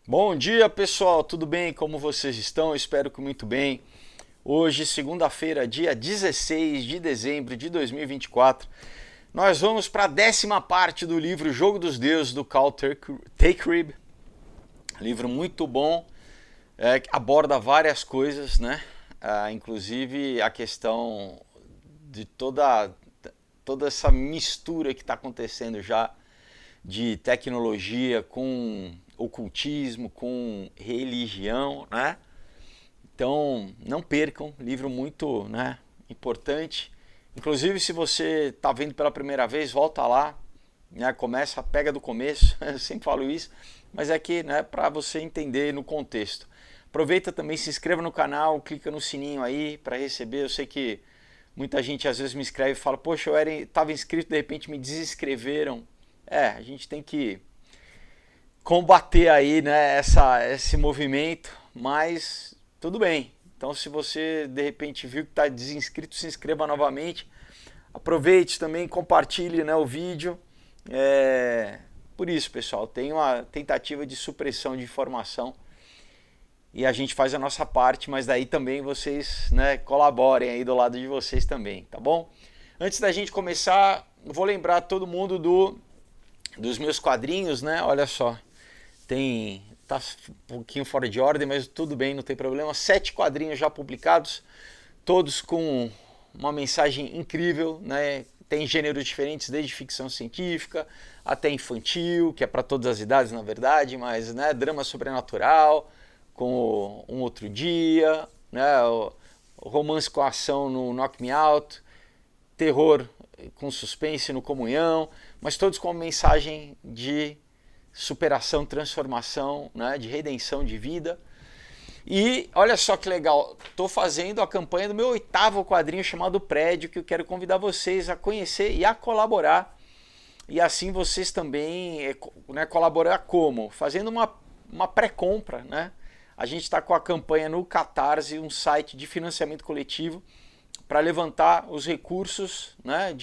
Bom dia, pessoal, tudo bem? Como vocês estão? Espero que muito bem. Hoje, segunda-feira, dia 16 de dezembro de 2024, nós vamos para a 10ª parte do livro Jogo dos Deuses, do Cal Takeib. Livro muito bom, que aborda várias coisas, né? Inclusive a questão de toda essa mistura que está acontecendo já de tecnologia com ocultismo, com religião, né? Então, não percam, livro muito, né, importante. Inclusive, se você está vendo pela primeira vez, volta lá, né, pega do começo, eu sempre falo isso, mas é que, né, para você entender no contexto. Aproveita também, se inscreva no canal, clica no sininho aí para receber. Eu sei que muita gente às vezes me escreve e fala, poxa, eu estava inscrito, de repente me desinscreveram. A gente tem que combater aí, né, esse movimento, mas tudo bem. Então, se você de repente viu que está desinscrito, se inscreva novamente. Aproveite também, compartilhe, né, o vídeo. Por isso, pessoal, tem uma tentativa de supressão de informação e a gente faz a nossa parte, mas daí também vocês, né, colaborem aí do lado de vocês também, tá bom? Antes da gente começar, vou lembrar todo mundo dos meus quadrinhos, né? Olha só, tá um pouquinho fora de ordem, mas tudo bem, não tem problema. 7 quadrinhos já publicados, todos com uma mensagem incrível, né? Tem gêneros diferentes, desde ficção científica até infantil, que é para todas as idades, na verdade, mas, né, drama sobrenatural, com Um Outro Dia, né, o romance com ação no Knock Me Out, terror com suspense no Comunhão, mas todos com uma mensagem de superação, transformação, né, de redenção de vida. E olha só que legal, estou fazendo a campanha do meu 8º quadrinho chamado Prédio, que eu quero convidar vocês a conhecer e a colaborar. E assim vocês também, né, colaborar como? Fazendo uma pré-compra, né? A gente está com a campanha no Catarse, um site de financiamento coletivo, para levantar os recursos, né,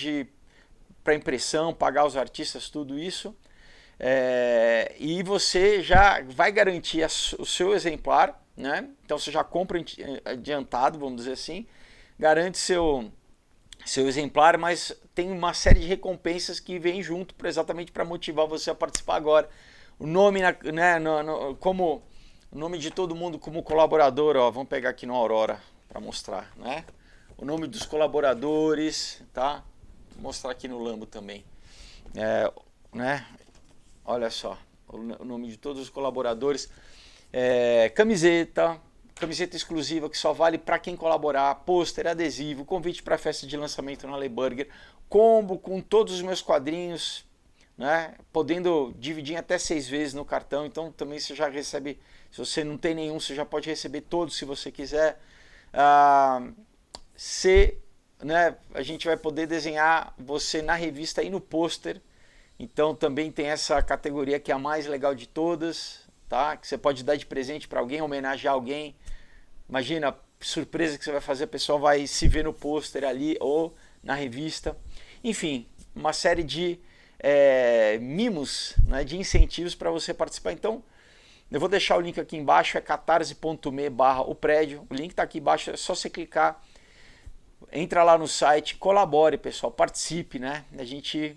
para impressão, pagar os artistas, tudo isso. E você já vai garantir o seu exemplar, né? Então você já compra adiantado, vamos dizer assim, garante seu exemplar, mas tem uma série de recompensas que vem junto exatamente para motivar você a participar agora. O nome, né, como o nome de todo mundo como colaborador, ó, vamos pegar aqui no Aurora para mostrar, né? O nome dos colaboradores, tá? Vou mostrar aqui no Lambo também, né? Olha só, o nome de todos os colaboradores. Camiseta exclusiva que só vale para quem colaborar, pôster, adesivo, convite para a festa de lançamento na Le Burger, combo com todos os meus quadrinhos, né? Podendo dividir em até 6 vezes no cartão, então também você já recebe, se você não tem nenhum, você já pode receber todos se você quiser. Né, a gente vai poder desenhar você na revista e no pôster. Então também tem essa categoria que é a mais legal de todas, tá? Que você pode dar de presente para alguém, homenagear alguém. Imagina a surpresa que você vai fazer, a pessoa vai se ver no pôster ali ou na revista. Enfim, uma série de mimos, né, de incentivos para você participar. Então, eu vou deixar o link aqui embaixo, é catarse.me/o prédio. O link está aqui embaixo, é só você clicar. Entra lá no site, colabore, pessoal, participe, né? A gente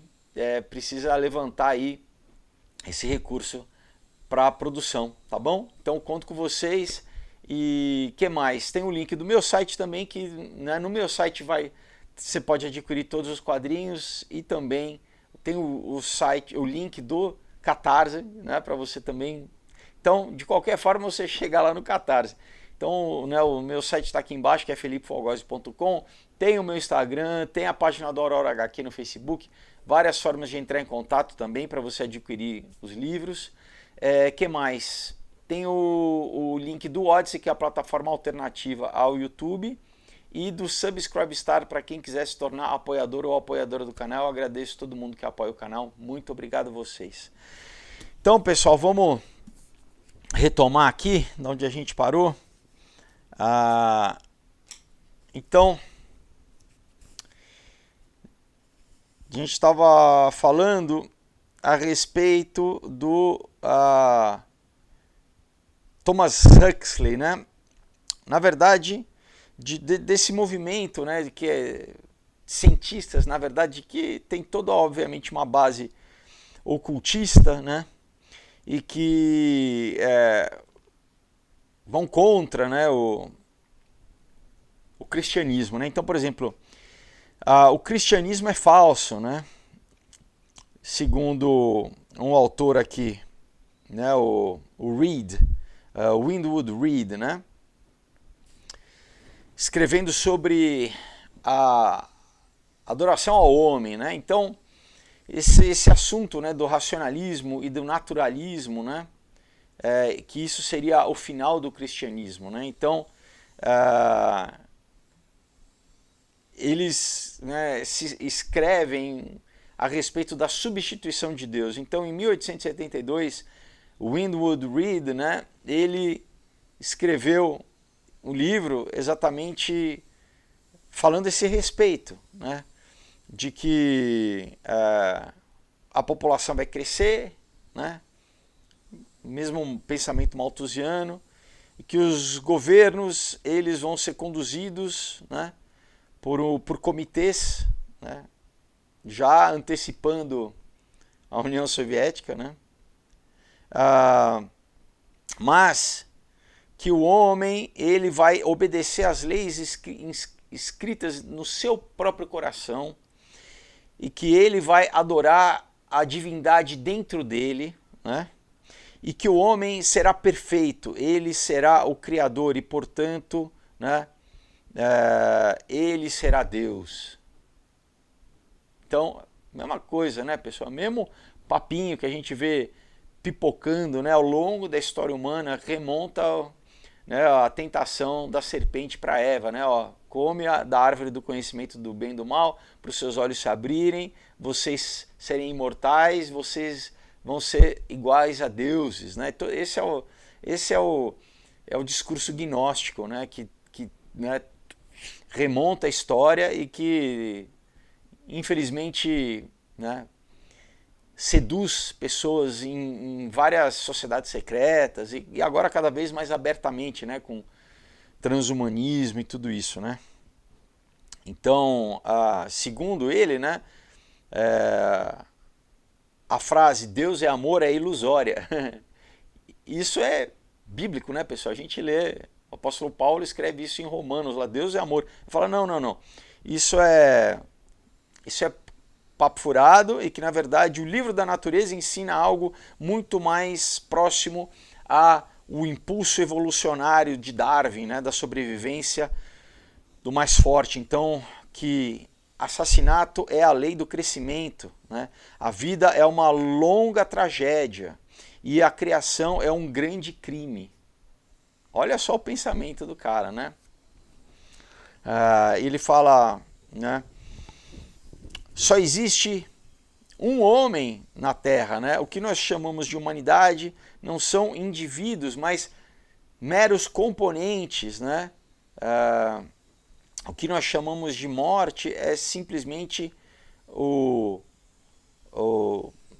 precisa levantar aí esse recurso para a produção, tá bom? Então conto com vocês. E que mais? Tem o link do meu site também, que, né, no meu site você pode adquirir todos os quadrinhos e também tem o link do Catarse, né, para você também. Então, de qualquer forma, você chega lá no Catarse. Então, né, o meu site está aqui embaixo, que é felipefolgose.com. Tem o meu Instagram, tem a página do Aurora HQ no Facebook. Várias formas de entrar em contato também para você adquirir os livros. Que mais? Tem o link do Odyssey, que é a plataforma alternativa ao YouTube. E do Subscribestar para quem quiser se tornar apoiador ou apoiadora do canal. Eu agradeço todo mundo que apoia o canal. Muito obrigado a vocês. Então, pessoal, vamos retomar aqui de onde a gente parou. Então, a gente estava falando a respeito Thomas Huxley, né? Na verdade, desse movimento, né, que é cientistas, na verdade, que tem toda, obviamente, uma base ocultista, né, e que vão contra, né, o cristianismo, né? Então, por exemplo, o cristianismo é falso, né? Segundo um autor aqui, né, o Reed, Windwood Reed, né, escrevendo sobre a adoração ao homem, né? Então, esse assunto, né, do racionalismo e do naturalismo, né, que isso seria o final do cristianismo, né? Então, eles, né, se escrevem a respeito da substituição de Deus. Então, em 1872, Windwood Reed, né, ele escreveu um livro exatamente falando esse respeito, né, de que a população vai crescer, né, mesmo um pensamento malthusiano, e que os governos eles vão ser conduzidos, né, por comitês, né, já antecipando a União Soviética, né, mas que o homem ele vai obedecer às leis escritas no seu próprio coração e que ele vai adorar a divindade dentro dele, né? E que o homem será perfeito, ele será o Criador e, portanto, né, ele será Deus. Então, mesma coisa, né, pessoal? Mesmo papinho que a gente vê pipocando, né, ao longo da história humana, remonta, né, a tentação da serpente para Eva, né, ó, come da árvore do conhecimento do bem e do mal, para os seus olhos se abrirem, vocês serem imortais, vocês vão ser iguais a deuses, né? Então, esse é o discurso gnóstico, né, que né, remonta a história e que, infelizmente, né, seduz pessoas em várias sociedades secretas e agora cada vez mais abertamente, né, com transhumanismo e tudo isso, né? Então, segundo ele, né, a frase Deus é amor é ilusória. Isso é bíblico, né, pessoal? A gente lê, o apóstolo Paulo escreve isso em Romanos, lá Deus é amor. Ele fala, não. Isso é papo furado e que, na verdade, o livro da natureza ensina algo muito mais próximo ao impulso evolucionário de Darwin, né, da sobrevivência do mais forte. Então, que assassinato é a lei do crescimento, né? A vida é uma longa tragédia e a criação é um grande crime. Olha só o pensamento do cara, né? Ele fala, né? Só existe um homem na Terra, né? O que nós chamamos de humanidade não são indivíduos, mas meros componentes, né? O que nós chamamos de morte é simplesmente o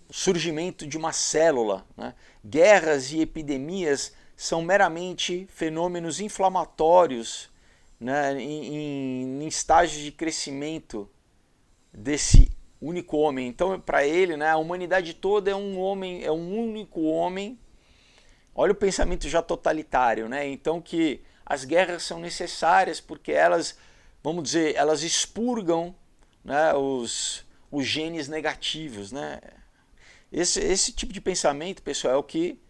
surgimento de uma célula, né? Guerras e epidemias são meramente fenômenos inflamatórios, né, em estágios de crescimento desse único homem. Então, para ele, né, a humanidade toda é um homem, é um único homem. Olha o pensamento já totalitário, né? Então que as guerras são necessárias porque elas, vamos dizer, elas expurgam, né, os genes negativos, né? Esse tipo de pensamento, pessoal, é o que,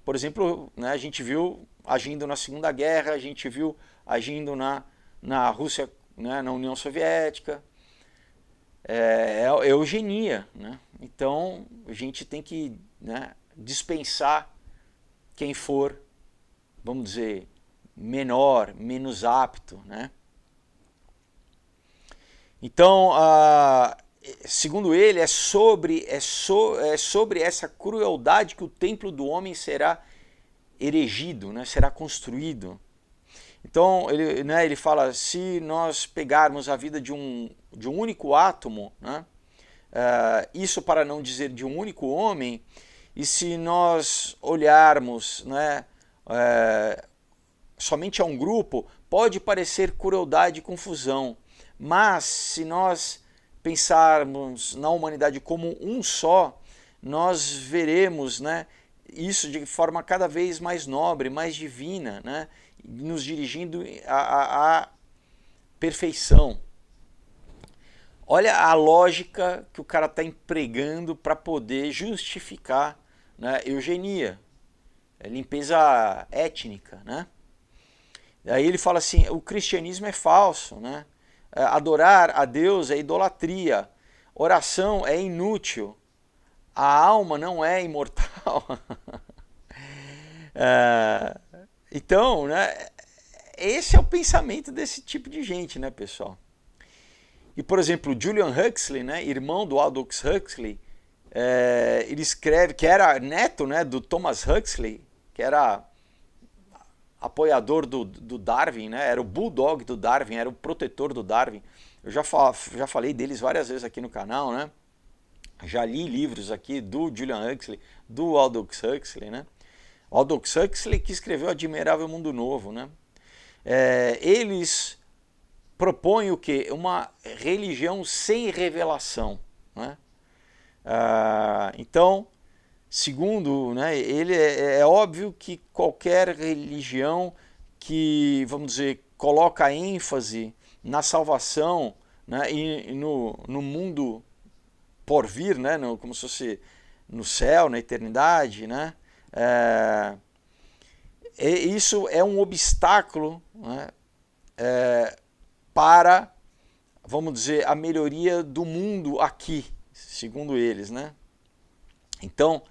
por exemplo, né, a gente viu agindo na Segunda Guerra, a gente viu agindo na Rússia, né, na União Soviética. É eugenia, né? Então a gente tem que, né, dispensar quem for, vamos dizer, menor, menos apto, né? Então, segundo ele, é sobre essa crueldade que o templo do homem será erigido, né? Será construído. Então, ele fala, se nós pegarmos a vida de um único átomo, né, isso para não dizer de um único homem, e se nós olharmos, né, somente a um grupo, pode parecer crueldade e confusão, mas se nós pensarmos na humanidade como um só, nós veremos, né, isso de forma cada vez mais nobre, mais divina, né, nos dirigindo à perfeição. Olha a lógica que o cara está empregando para poder justificar, né, eugenia, limpeza étnica, né? Aí ele fala assim, o cristianismo é falso, né? Adorar a Deus é idolatria, oração é inútil, a alma não é imortal. Então, né, esse é o pensamento desse tipo de gente, né, pessoal? E, por exemplo, Julian Huxley, né, irmão do Aldous Huxley, ele escreve, que era neto, né, do Thomas Huxley, que era apoiador do Darwin, né, era o bulldog do Darwin, era o protetor do Darwin. Eu já falei deles várias vezes aqui no canal, né? Já li livros aqui do Julian Huxley, do Aldous Huxley, né? Aldous Huxley que escreveu Admirável Mundo Novo, né? Eles propõem o quê? Uma religião sem revelação, né? Então, segundo, né, ele é óbvio que qualquer religião que, vamos dizer, coloca ênfase na salvação, né, e no mundo por vir, né, como se fosse no céu, na eternidade, né, isso é um obstáculo, né, para, vamos dizer, a melhoria do mundo aqui, segundo eles, né? Então,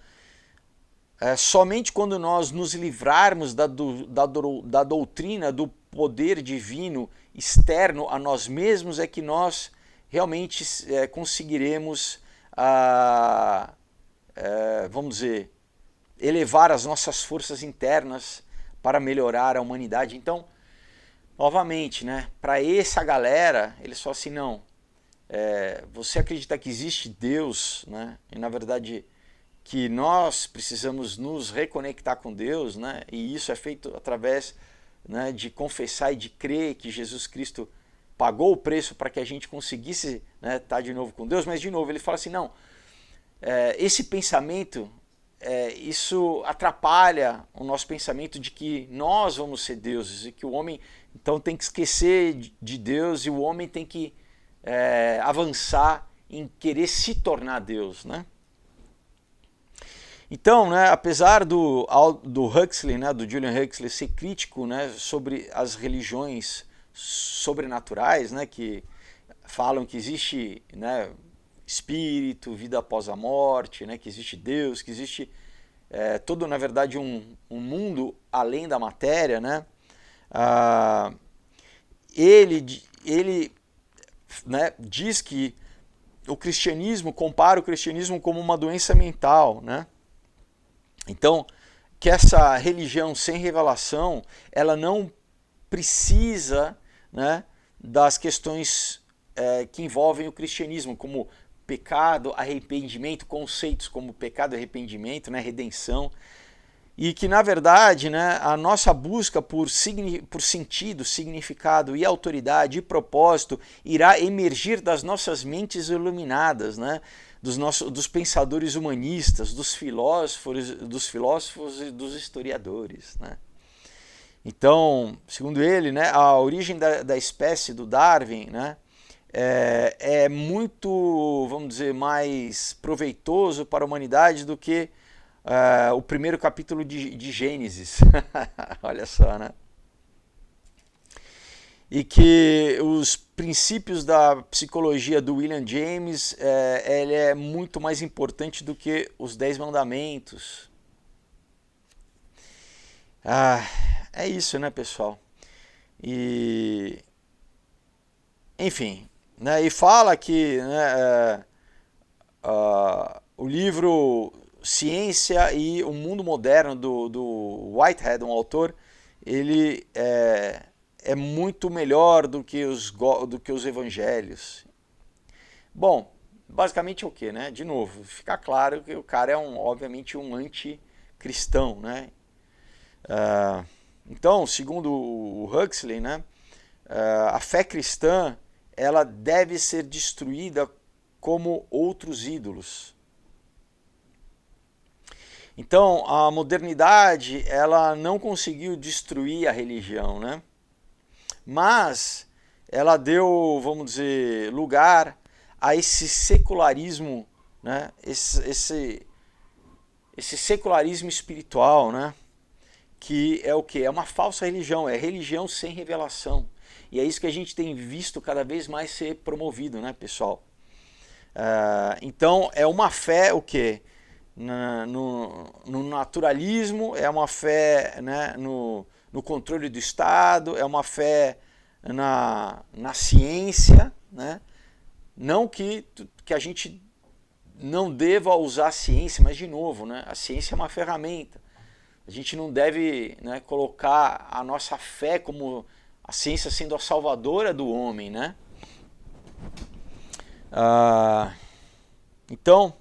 somente quando nós nos livrarmos da doutrina do poder divino externo a nós mesmos é que nós realmente conseguiremos, vamos dizer, elevar as nossas forças internas para melhorar a humanidade. Então, novamente, né, para essa galera, eles falam assim, não, você acredita que existe Deus, né, e na verdade que nós precisamos nos reconectar com Deus, né, e isso é feito através, né, de confessar e de crer que Jesus Cristo pagou o preço para que a gente conseguisse, né, estar de novo com Deus, mas de novo ele fala assim, não, esse pensamento, isso atrapalha o nosso pensamento de que nós vamos ser deuses e que o homem então tem que esquecer de Deus e o homem tem que avançar em querer se tornar Deus, né? Então, né, apesar do Huxley, né, do Julian Huxley ser crítico, né, sobre as religiões sobrenaturais, né, que falam que existe, né, espírito, vida após a morte, né, que existe Deus, que existe todo, na verdade, um mundo além da matéria, né, ele né, diz que o cristianismo, compara o cristianismo como uma doença mental, né? Então, que essa religião sem revelação, ela não precisa, né, das questões que envolvem o cristianismo, como pecado, arrependimento, conceitos como pecado, arrependimento, né, redenção, e que na verdade, né, a nossa busca por sentido, significado e autoridade e propósito irá emergir das nossas mentes iluminadas, né, dos pensadores humanistas, dos filósofos e dos historiadores, né. Então, segundo ele, né, a origem da espécie do Darwin, né, é muito, vamos dizer, mais proveitoso para a humanidade do que o primeiro capítulo de Gênesis. Olha só, né? E que os princípios da psicologia do William James ele é muito mais importante do que os 10 mandamentos. É isso, né, pessoal? E enfim, né, e fala que, né, o livro Ciência e o Mundo Moderno do Whitehead, um autor, ele é muito melhor do que os evangelhos. Bom, basicamente o que, né? De novo, fica claro que o cara é obviamente um anticristão, né? Então, segundo o Huxley, né, a fé cristã ela deve ser destruída como outros ídolos. Então, a modernidade ela não conseguiu destruir a religião, né? Mas ela deu, vamos dizer, lugar a esse secularismo, né? Esse secularismo espiritual, né? Que é o que? É uma falsa religião, é religião sem revelação. E é isso que a gente tem visto cada vez mais ser promovido, né, pessoal? Então, é uma fé, o quê? No naturalismo, é uma fé, né, no controle do Estado, é uma fé na ciência, né? Não que a gente não deva usar a ciência, mas de novo, né, a ciência é uma ferramenta. A gente não deve, né, colocar a nossa fé como a ciência sendo a salvadora do homem, né? Então,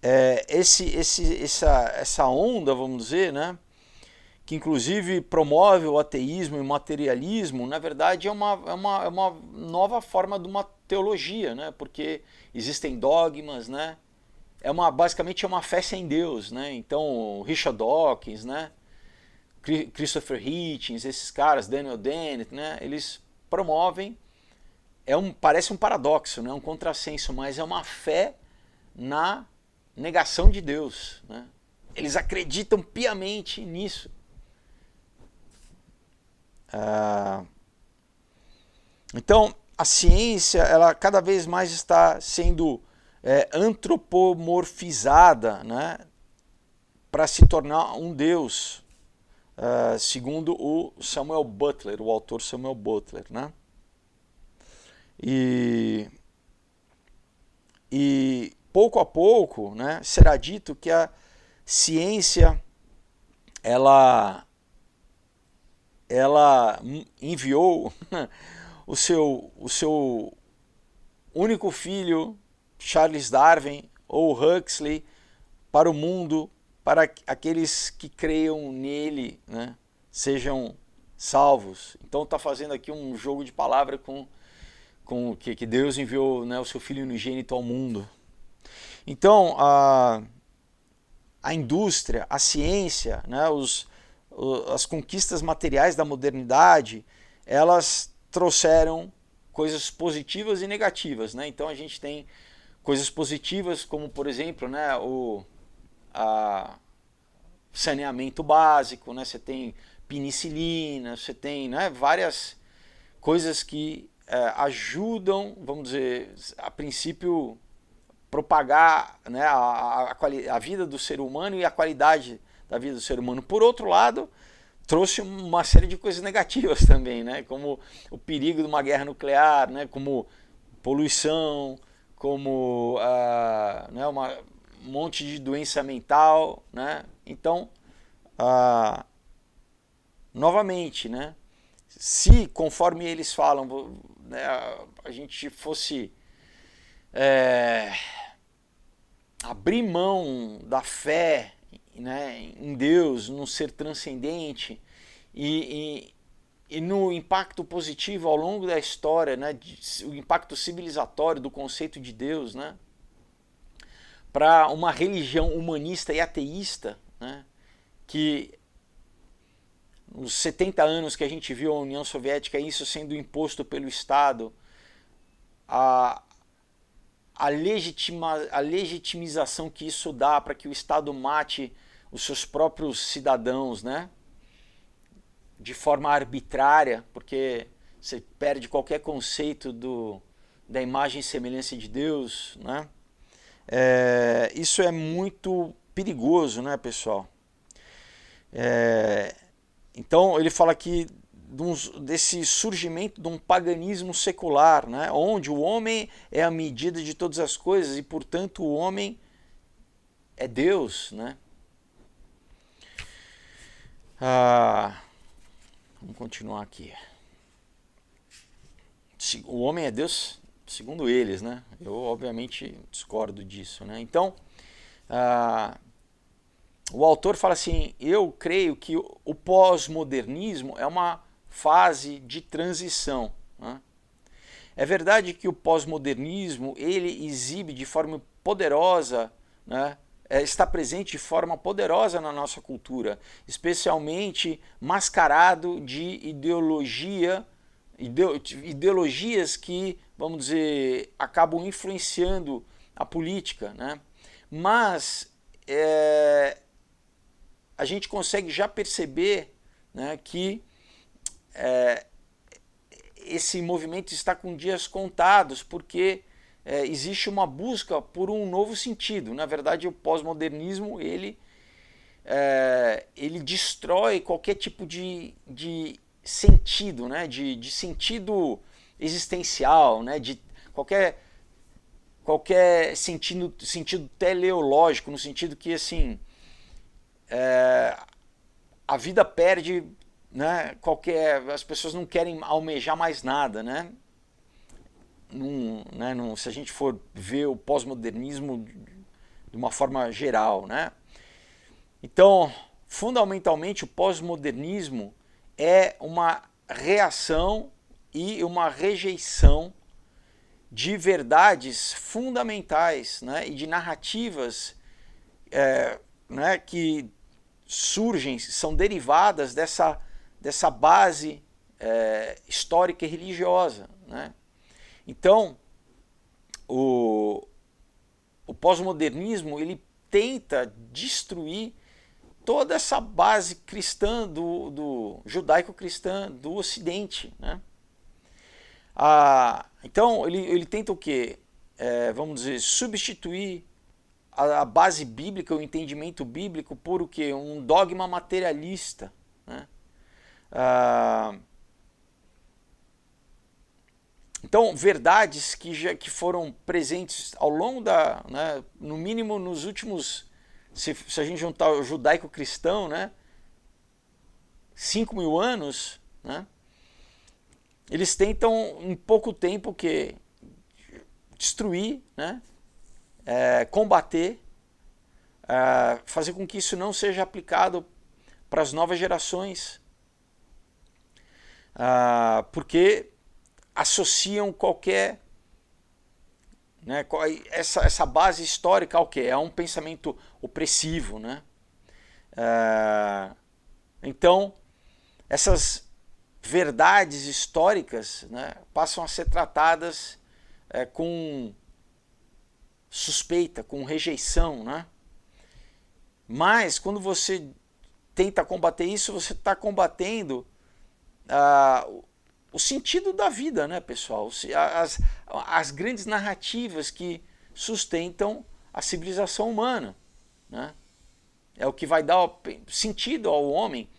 essa onda, vamos dizer, né, que inclusive promove o ateísmo e o materialismo, na verdade é uma nova forma de uma teologia, né, porque existem dogmas, né, basicamente é uma fé sem Deus, né, então Richard Dawkins, né, Christopher Hitchens, esses caras, Daniel Dennett, né, eles promovem, parece um paradoxo, né, um contrassenso, mas é uma fé na negação de Deus, né? Eles acreditam piamente nisso. Então, a ciência, ela cada vez mais está sendo antropomorfizada, né, para se tornar um Deus, segundo o Samuel Butler, o autor Samuel Butler, né? E pouco a pouco, né, será dito que a ciência ela enviou o seu único filho, Charles Darwin ou Huxley, para o mundo, para aqueles que creiam nele, né, sejam salvos. Então está fazendo aqui um jogo de palavra com que Deus enviou, né, o seu Filho unigênito ao mundo. Então a indústria, a ciência, né, as conquistas materiais da modernidade, elas trouxeram coisas positivas e negativas, né? Então a gente tem coisas positivas como, por exemplo, né, o saneamento básico, né? Você tem penicilina, você tem, né, várias coisas que ajudam, vamos dizer, a princípio propagar, né, a vida do ser humano e a qualidade da vida do ser humano. Por outro lado, trouxe uma série de coisas negativas também, né, como o perigo de uma guerra nuclear, né, como poluição, como né, um monte de doença mental, né? Então, novamente, né, se conforme eles falam, né, a gente fosse abrir mão da fé, né, em Deus, num ser transcendente e no impacto positivo ao longo da história, né, o impacto civilizatório do conceito de Deus, né, para uma religião humanista e ateísta, né, que nos 70 anos que a gente viu a União Soviética, isso sendo imposto pelo Estado, a legitimização que isso dá para que o Estado mate os seus próprios cidadãos, né, de forma arbitrária, porque você perde qualquer conceito da imagem e semelhança de Deus, né? Isso é muito perigoso, né, pessoal? Então ele fala aqui desse surgimento de um paganismo secular, né, onde o homem é a medida de todas as coisas e, portanto, o homem é Deus, né? Vamos continuar aqui. O homem é Deus segundo eles, né? Eu obviamente discordo disso, né? Então, o autor fala assim: eu creio que o pós-modernismo é uma fase de transição, né? É verdade que o pós-modernismo ele exibe de forma poderosa, né, está presente de forma poderosa na nossa cultura, especialmente mascarado de ideologias que, vamos dizer, acabam influenciando a política, né? Mas a gente consegue já perceber, né, que esse movimento está com dias contados, porque existe uma busca por um novo sentido. Na verdade, o pós-modernismo ele destrói qualquer tipo de sentido, né? de sentido existencial, né? De qualquer sentido teleológico, no sentido que assim a vida perde, né? As pessoas não querem almejar mais nada, né? Se a gente for ver o pós-modernismo de uma forma geral, né? Então, fundamentalmente, o pós-modernismo é uma reação e uma rejeição de verdades fundamentais, né? E de narrativas né? Que surgem, são derivadas dessa base histórica e religiosa, né? Então, o pós-modernismo ele tenta destruir toda essa base cristã do judaico-cristã do Ocidente, né? Então ele tenta o quê? Vamos dizer, substituir a base bíblica, o entendimento bíblico por o quê? Um dogma materialista, né? Então, verdades que foram presentes ao longo né, no mínimo nos últimos, se a gente juntar o judaico-cristão, né, 5.000 anos, né, eles tentam em pouco tempo que destruir, né, combater, fazer com que isso não seja aplicado para as novas gerações, porque associam qualquer, né, essa base histórica ao que é um pensamento opressivo, né? Então essas verdades históricas, né, passam a ser tratadas com suspeita, com rejeição, né? Mas quando você tenta combater isso, você está combatendo o sentido da vida, né, pessoal? As grandes narrativas que sustentam a civilização humana, né? É o que vai dar sentido ao homem,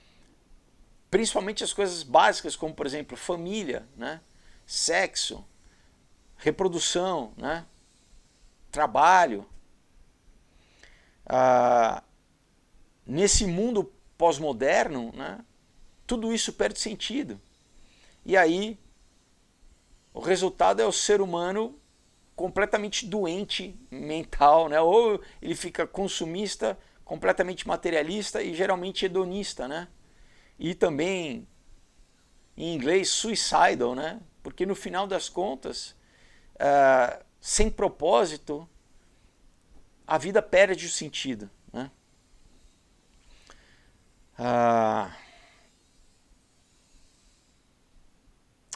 principalmente as coisas básicas, como, por exemplo, família, né? Sexo, reprodução, né? Trabalho. Nesse mundo pós-moderno, né? Tudo isso perde sentido. E aí, o resultado é o ser humano completamente doente mental, né? Ou ele fica consumista, completamente materialista e geralmente hedonista, né? E também, em inglês, suicidal, né? Porque no final das contas, sem propósito, a vida perde o sentido, né?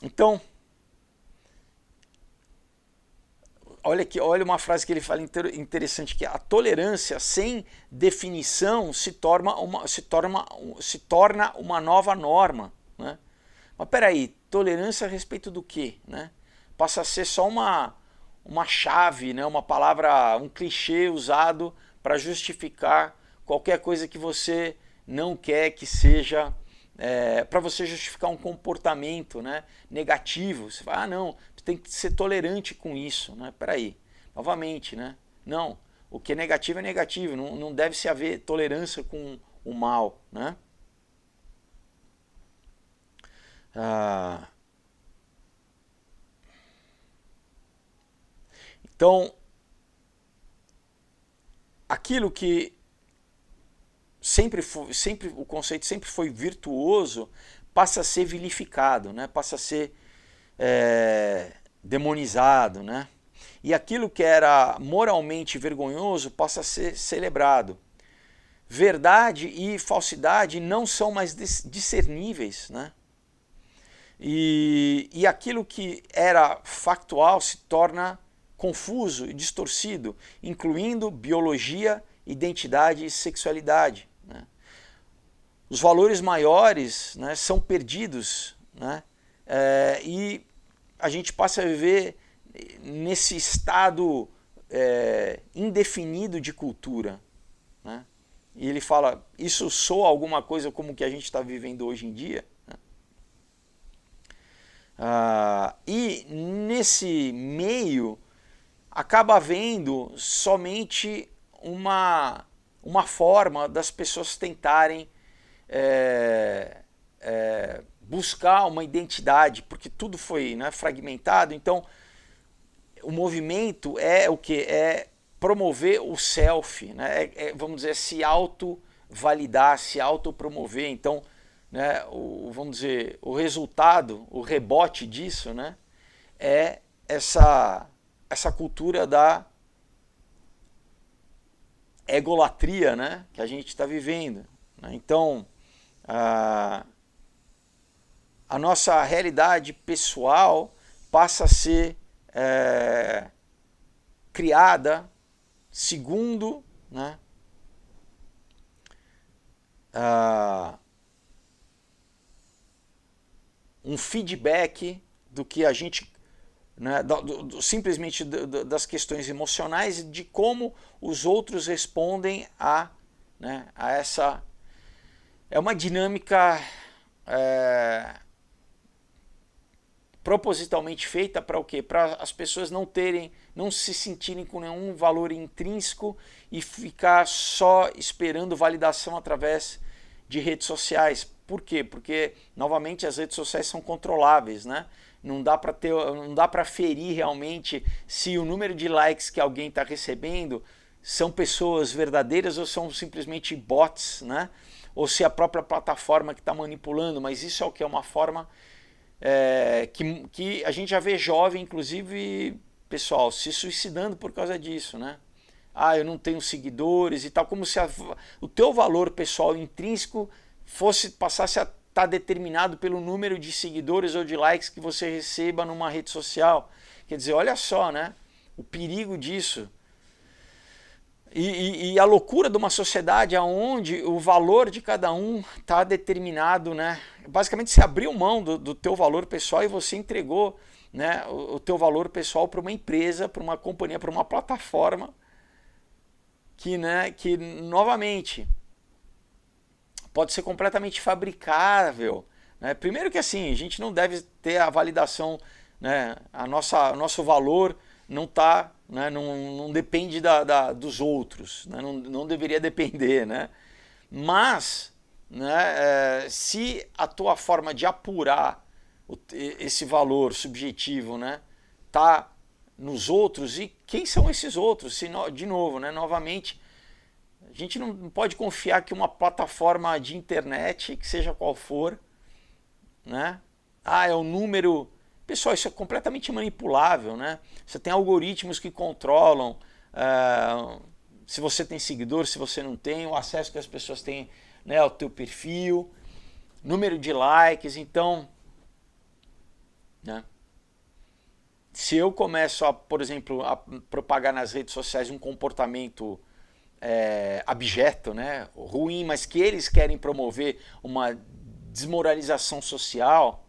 Então, olha uma frase que ele fala interessante, que a tolerância sem definição se torna uma nova norma, né? Mas peraí, tolerância a respeito do quê, né? Passa a ser só uma chave, né? Uma palavra, um clichê usado para justificar qualquer coisa que você não quer que seja, para você justificar um comportamento, né, negativo. Você fala, não, você tem que ser tolerante com isso, né? Peraí, novamente, né? Não, o que é negativo, não deve se haver tolerância com o mal, né? Então, aquilo que o conceito sempre foi virtuoso, passa a ser vilificado, né? Passa a ser demonizado, né? E aquilo que era moralmente vergonhoso passa a ser celebrado. Verdade e falsidade não são mais discerníveis, né? E aquilo que era factual se torna confuso e distorcido, incluindo biologia, identidade e sexualidade, né? Os valores maiores, né, são perdidos, né? E a gente passa a viver nesse estado indefinido de cultura, né? E ele fala, isso soa alguma coisa como que a gente está vivendo hoje em dia, né? E nesse meio acaba havendo somente uma forma das pessoas tentarem buscar uma identidade, porque tudo foi, né, fragmentado. Então o movimento é o que? É promover o self, né? Vamos dizer, se auto-validar, se auto-promover. Então, né, vamos dizer, o resultado, o rebote disso, né, é essa cultura da egolatria, né, que a gente está vivendo, né? Então, a nossa realidade pessoal passa a ser criada segundo, né, um feedback do que a gente, né, simplesmente das questões emocionais e de como os outros respondem né, a essa. É uma dinâmica propositalmente feita para o quê? Para as pessoas não se sentirem com nenhum valor intrínseco e ficar só esperando validação através de redes sociais. Por quê? Porque, novamente, as redes sociais são controláveis, né? Não dá para ferir realmente se o número de likes que alguém está recebendo são pessoas verdadeiras ou são simplesmente bots, né? Ou se é a própria plataforma que está manipulando, mas isso é o que? É uma forma que a gente já vê jovem, inclusive, pessoal, se suicidando por causa disso, né? Eu não tenho seguidores e tal, como se o teu valor pessoal intrínseco passasse a estar determinado pelo número de seguidores ou de likes que você receba numa rede social. Quer dizer, olha só, né? O perigo disso. E a loucura de uma sociedade onde o valor de cada um está determinado, né? Basicamente você abriu mão do teu valor pessoal e você entregou, né, o teu valor pessoal para uma empresa, para uma companhia, para uma plataforma que, né, que novamente pode ser completamente fabricável, né? Primeiro que assim, a gente não deve ter a validação, né? O nosso valor não tá, né, não depende dos outros, né? Não deveria depender, né? Mas, né, se a tua forma de apurar esse valor subjetivo, né, tá nos outros, e quem são esses outros? De novo, né, novamente, a gente não pode confiar que uma plataforma de internet, que seja qual for, né, é o número. Pessoal, isso é completamente manipulável, né? Você tem algoritmos que controlam se você tem seguidor, se você não tem, o acesso que as pessoas têm, né, ao teu perfil, número de likes. Então, né, se eu começo a, por exemplo, a propagar nas redes sociais um comportamento abjeto, né, ruim, mas que eles querem promover uma desmoralização social,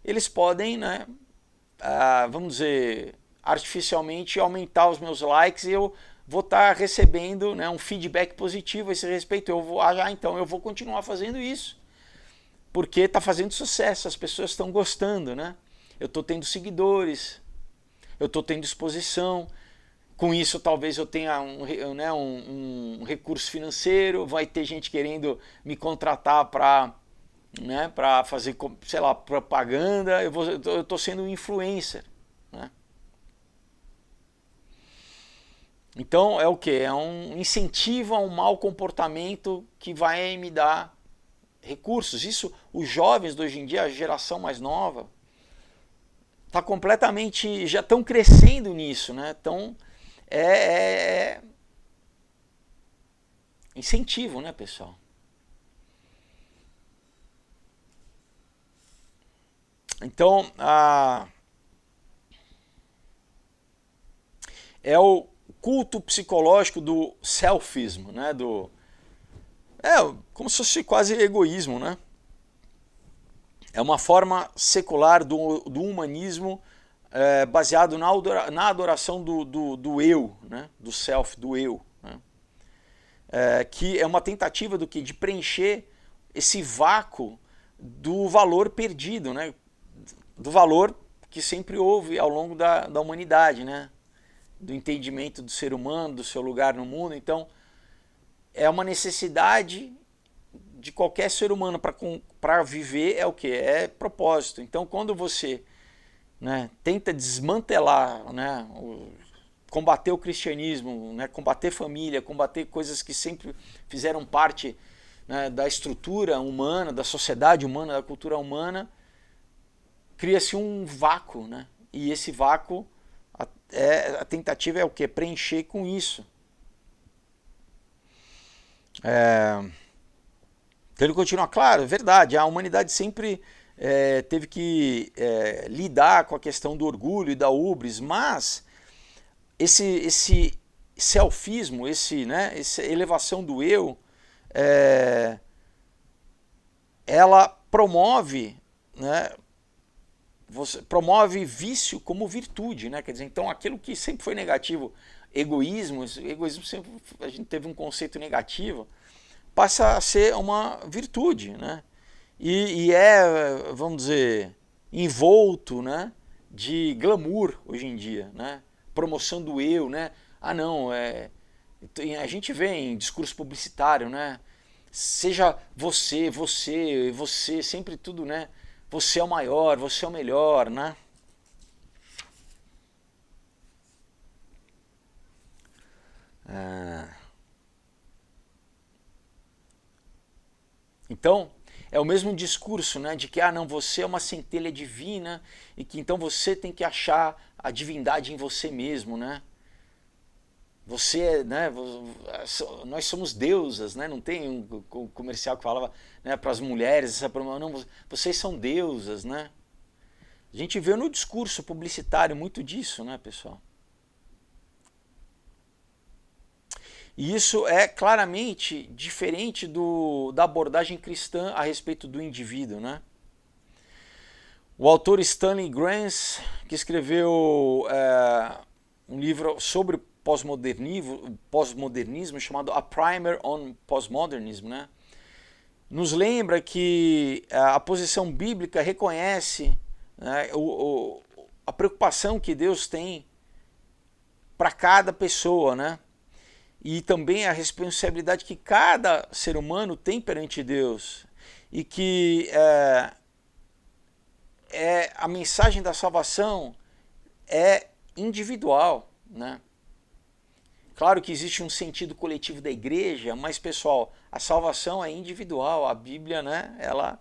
eles podem, né, vamos dizer, artificialmente aumentar os meus likes e eu vou estar recebendo, né, um feedback positivo a esse respeito. Então eu vou continuar fazendo isso, porque está fazendo sucesso, as pessoas estão gostando, né? Eu estou tendo seguidores, eu estou tendo exposição. Com isso, talvez eu tenha um recurso financeiro, vai ter gente querendo me contratar para, né, para fazer, sei lá, propaganda. Eu estou sendo um influencer, né? Então é o que? É um incentivo a um mau comportamento que vai me dar recursos. Isso, os jovens de hoje em dia, a geração mais nova, está completamente, já estão crescendo nisso, né? Então é incentivo, né, pessoal? Então é o culto psicológico do selfismo, né? Como se fosse quase egoísmo, né? É uma forma secular do humanismo baseado na adoração do eu, né? Do self, do eu, né? Que é uma tentativa do que? De preencher esse vácuo do valor perdido, né? Do valor que sempre houve ao longo da humanidade, né? Do entendimento do ser humano, do seu lugar no mundo. Então, é uma necessidade de qualquer ser humano para viver, é o que? É propósito. Então, quando você, né, tenta desmantelar, né, combater o cristianismo, né, combater família, combater coisas que sempre fizeram parte, né, da estrutura humana, da sociedade humana, da cultura humana, cria-se um vácuo, né? E esse vácuo, a tentativa é o que? Preencher com isso. Então ele continua, claro, é verdade, a humanidade sempre teve que lidar com a questão do orgulho e da ubris, mas esse selfismo, essa elevação do eu, ela promove, né, promove vício como virtude, né? Quer dizer, então aquilo que sempre foi negativo, egoísmo sempre, a gente teve um conceito negativo, passa a ser uma virtude, né? E vamos dizer, envolto, né, de glamour hoje em dia, né? Promoção do eu, né? Ah, não, a gente vê em discurso publicitário, né? Seja você, sempre tudo, né? Você é o maior, você é o melhor, né? Então, é o mesmo discurso, né, de que não, você é uma centelha divina e que então você tem que achar a divindade em você mesmo, né? Você, né, nós somos deusas, né? Não tem um comercial que falava, né, para as mulheres, não, vocês são deusas, né? A gente vê no discurso publicitário muito disso, né, pessoal? E isso é claramente diferente da abordagem cristã a respeito do indivíduo, né? O autor Stanley Grenz, que escreveu um livro sobre pós-modernismo chamado A Primer on Postmodernism, né, nos lembra que a posição bíblica reconhece, né, a preocupação que Deus tem para cada pessoa, né? E também a responsabilidade que cada ser humano tem perante Deus. E que a mensagem da salvação é individual, né? Claro que existe um sentido coletivo da igreja, mas, pessoal, a salvação é individual. A Bíblia, né, ela...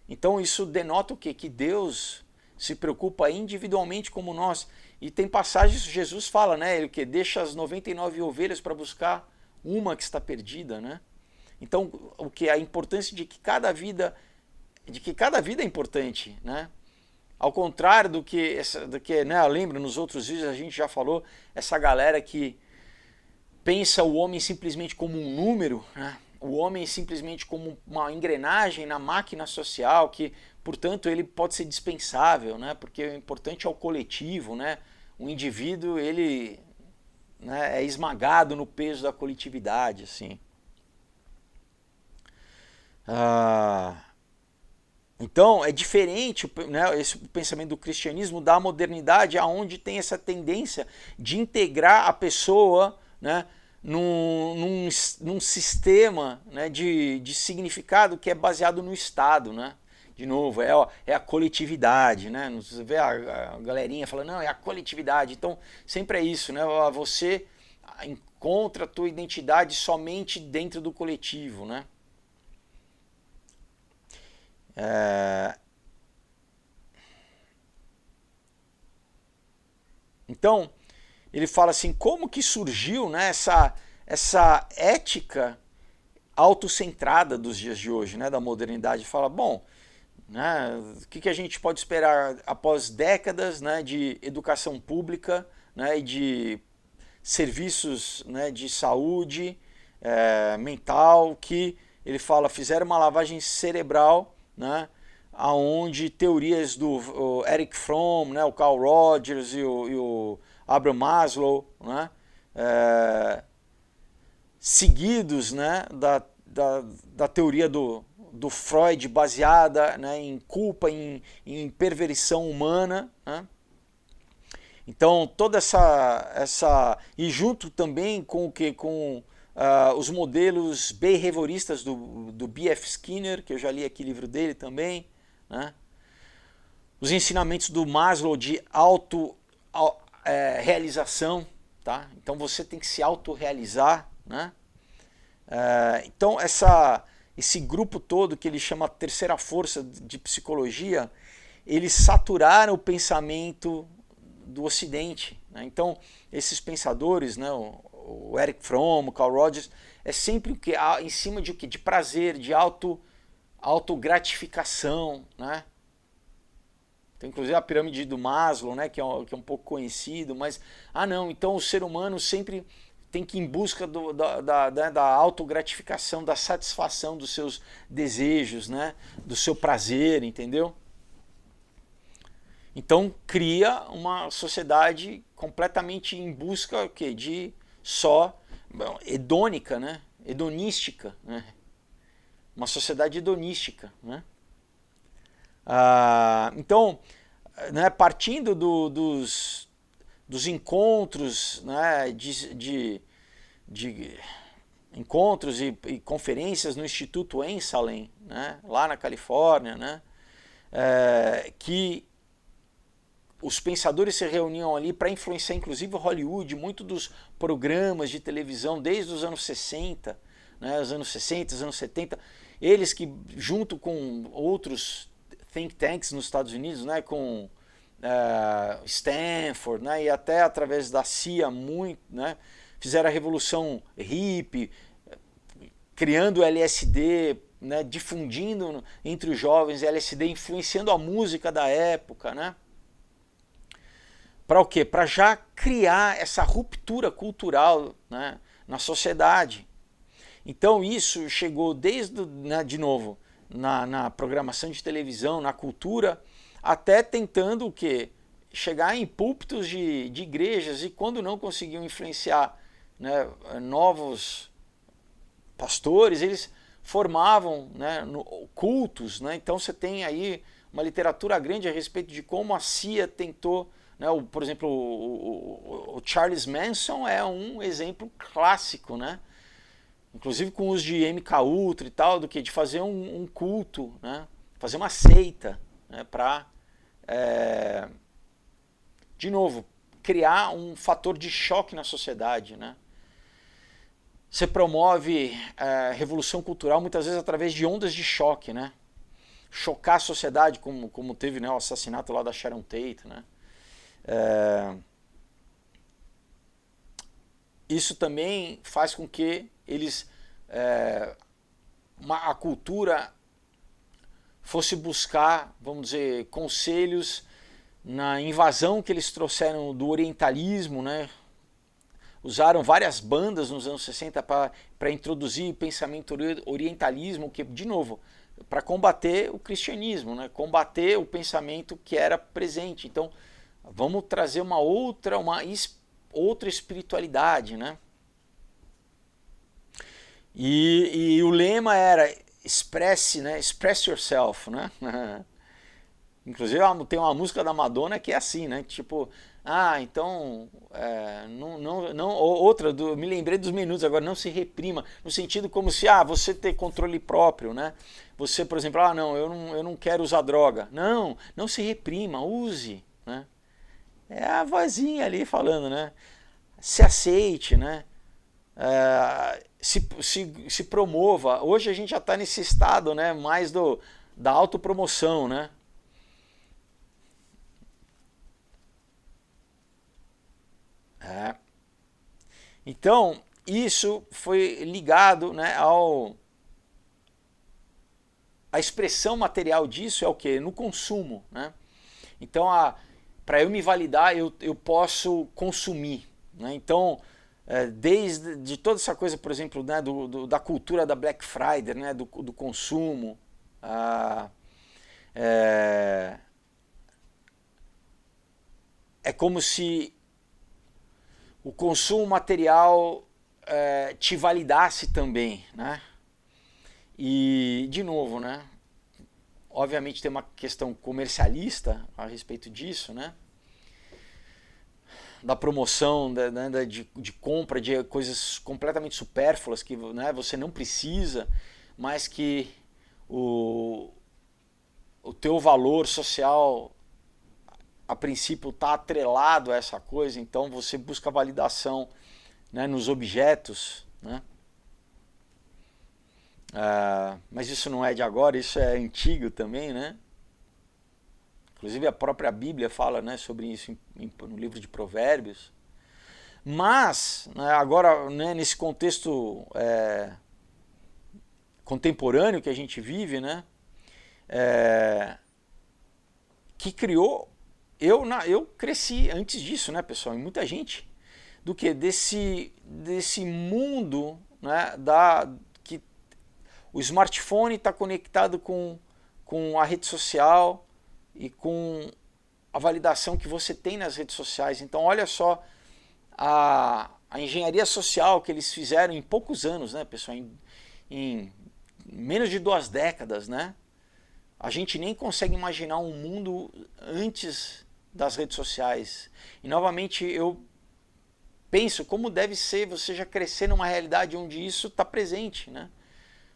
Então isso denota o quê? Que Deus se preocupa individualmente como nós. E tem passagens que Jesus fala, né? Ele que deixa as 99 ovelhas para buscar uma que está perdida, né? Então, o que a importância de que cada vida é importante, né? Ao contrário do que né, lembra, nos outros vídeos a gente já falou, essa galera que pensa o homem simplesmente como um número, né? O homem simplesmente como uma engrenagem na máquina social, que, portanto, ele pode ser dispensável, né? Porque o importante é o coletivo, né? O indivíduo, ele, né, é esmagado no peso da coletividade, assim. Então, é diferente, né, esse pensamento do cristianismo da modernidade, aonde tem essa tendência de integrar a pessoa, né, num sistema, né, de significado que é baseado no Estado, né? De novo, é a coletividade, né? Você vê a galerinha falando, não, é a coletividade. Então, sempre é isso, né? Você encontra a tua identidade somente dentro do coletivo, né? Então, ele fala assim, como que surgiu, né, essa ética autocentrada dos dias de hoje, né, da modernidade? Fala, bom, né, o que a gente pode esperar após décadas, né, de educação pública, né, e de serviços, né, de saúde mental, que ele fala, fizeram uma lavagem cerebral, né, aonde teorias do Eric Fromm, né, o Carl Rogers e o Abraham Maslow, né, seguidos, né, da teoria do Freud, baseada, né, em culpa, em perversão humana, né? Então toda essa e junto também com o que os modelos behavioristas do B.F. Skinner, que eu já li aqui o livro dele também, né? Os ensinamentos do Maslow de realização, tá? Então você tem que se autorrealizar, né? Então esse grupo todo que ele chama terceira força de psicologia, eles saturaram o pensamento do Ocidente, né? Então esses pensadores, né, o Eric Fromm, o Carl Rogers, é sempre o que em cima de o que? De prazer, de autogratificação, né? Tem inclusive a pirâmide do Maslow, né, que é um pouco conhecido, mas não, então o ser humano sempre tem que ir em busca da autogratificação, da satisfação dos seus desejos, né, do seu prazer, entendeu? Então cria uma sociedade completamente em busca de só hedônica, né? Hedonística, né? Uma sociedade hedonística, né? Então, né, partindo dos encontros, né, de encontros e conferências no Instituto Esalen, né, lá na Califórnia, né, que os pensadores se reuniam ali para influenciar inclusive Hollywood, muitos dos programas de televisão desde os anos 60, né, os anos 60, os anos 70, eles que junto com outros think tanks nos Estados Unidos, né, com Stanford, né, e até através da CIA, né, fizeram a revolução hippie, criando o LSD, né, difundindo entre os jovens LSD, influenciando a música da época, né? Para o quê? Para já criar essa ruptura cultural, né, na sociedade. Então isso chegou desde, né, de novo, na programação de televisão, na cultura, até tentando o quê? Chegar em púlpitos de igrejas, e quando não conseguiam influenciar, né, novos pastores, eles formavam, né, cultos, né? Então você tem aí uma literatura grande a respeito de como a CIA tentou, né, por exemplo, o Charles Manson é um exemplo clássico, né? Inclusive com o uso de MK Ultra e tal, do que de fazer um culto, né? Fazer uma seita, né? Para, de novo, criar um fator de choque na sociedade, né? Você promove revolução cultural muitas vezes através de ondas de choque, né? Chocar a sociedade, como teve, né, o assassinato lá da Sharon Tate, né? Isso também faz com que eles a cultura fosse buscar, vamos dizer, conselhos na invasão que eles trouxeram do orientalismo, né? Usaram várias bandas nos anos 60 para introduzir pensamento orientalismo, que, de novo, para combater o cristianismo, né? Combater o pensamento que era presente. Então, vamos trazer uma outra espiritualidade, né? E o lema era express yourself, né? Inclusive tem uma música da Madonna que é assim, né? Tipo, então outra me lembrei dos minutos agora, não se reprima, no sentido como se você ter controle próprio, né? Você, por exemplo, eu não quero usar droga. Não se reprima, use, né? É a vozinha ali falando, né? se aceite, né? Se promova. Hoje a gente já está nesse estado, né, mais da autopromoção, né? Então, isso foi ligado, né, a expressão material disso é o quê? No consumo, né? Então, para eu me validar, eu posso consumir, né? Então, desde de toda essa coisa, por exemplo, né, da cultura da Black Friday, né, do consumo, é como se o consumo material te validasse também, né? E, de novo, né? Obviamente tem uma questão comercialista a respeito disso, né? Da promoção, né, de compra de coisas completamente supérfluas que, né, você não precisa, mas que o teu valor social a princípio está atrelado a essa coisa, então você busca validação, né, nos objetos, né? Mas isso não é de agora, isso é antigo também, né? Inclusive a própria Bíblia fala, né, sobre isso no livro de Provérbios. Mas, né, agora, né, nesse contexto contemporâneo que a gente vive, né, que criou, eu cresci antes disso, né, pessoal, e muita gente, do que desse mundo, né, que o smartphone está conectado com a rede social e com a validação que você tem nas redes sociais. Então, olha só a engenharia social que eles fizeram em poucos anos, né, pessoal, em menos de 2 décadas, né? A gente nem consegue imaginar um mundo antes das redes sociais. E novamente eu penso como deve ser você já crescer numa realidade onde isso está presente, né?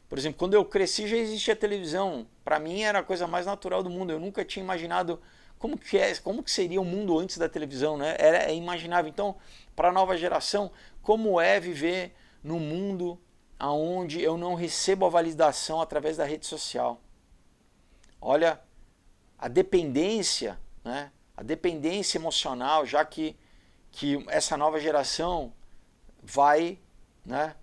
Por exemplo, quando eu cresci já existia televisão. Para mim era a coisa mais natural do mundo. Eu nunca tinha imaginado como que seria o mundo antes da televisão, né? É imaginável. Então, para a nova geração, como é viver num mundo onde eu não recebo a validação através da rede social? Olha a dependência, né? A dependência emocional, já que essa nova geração vai, né,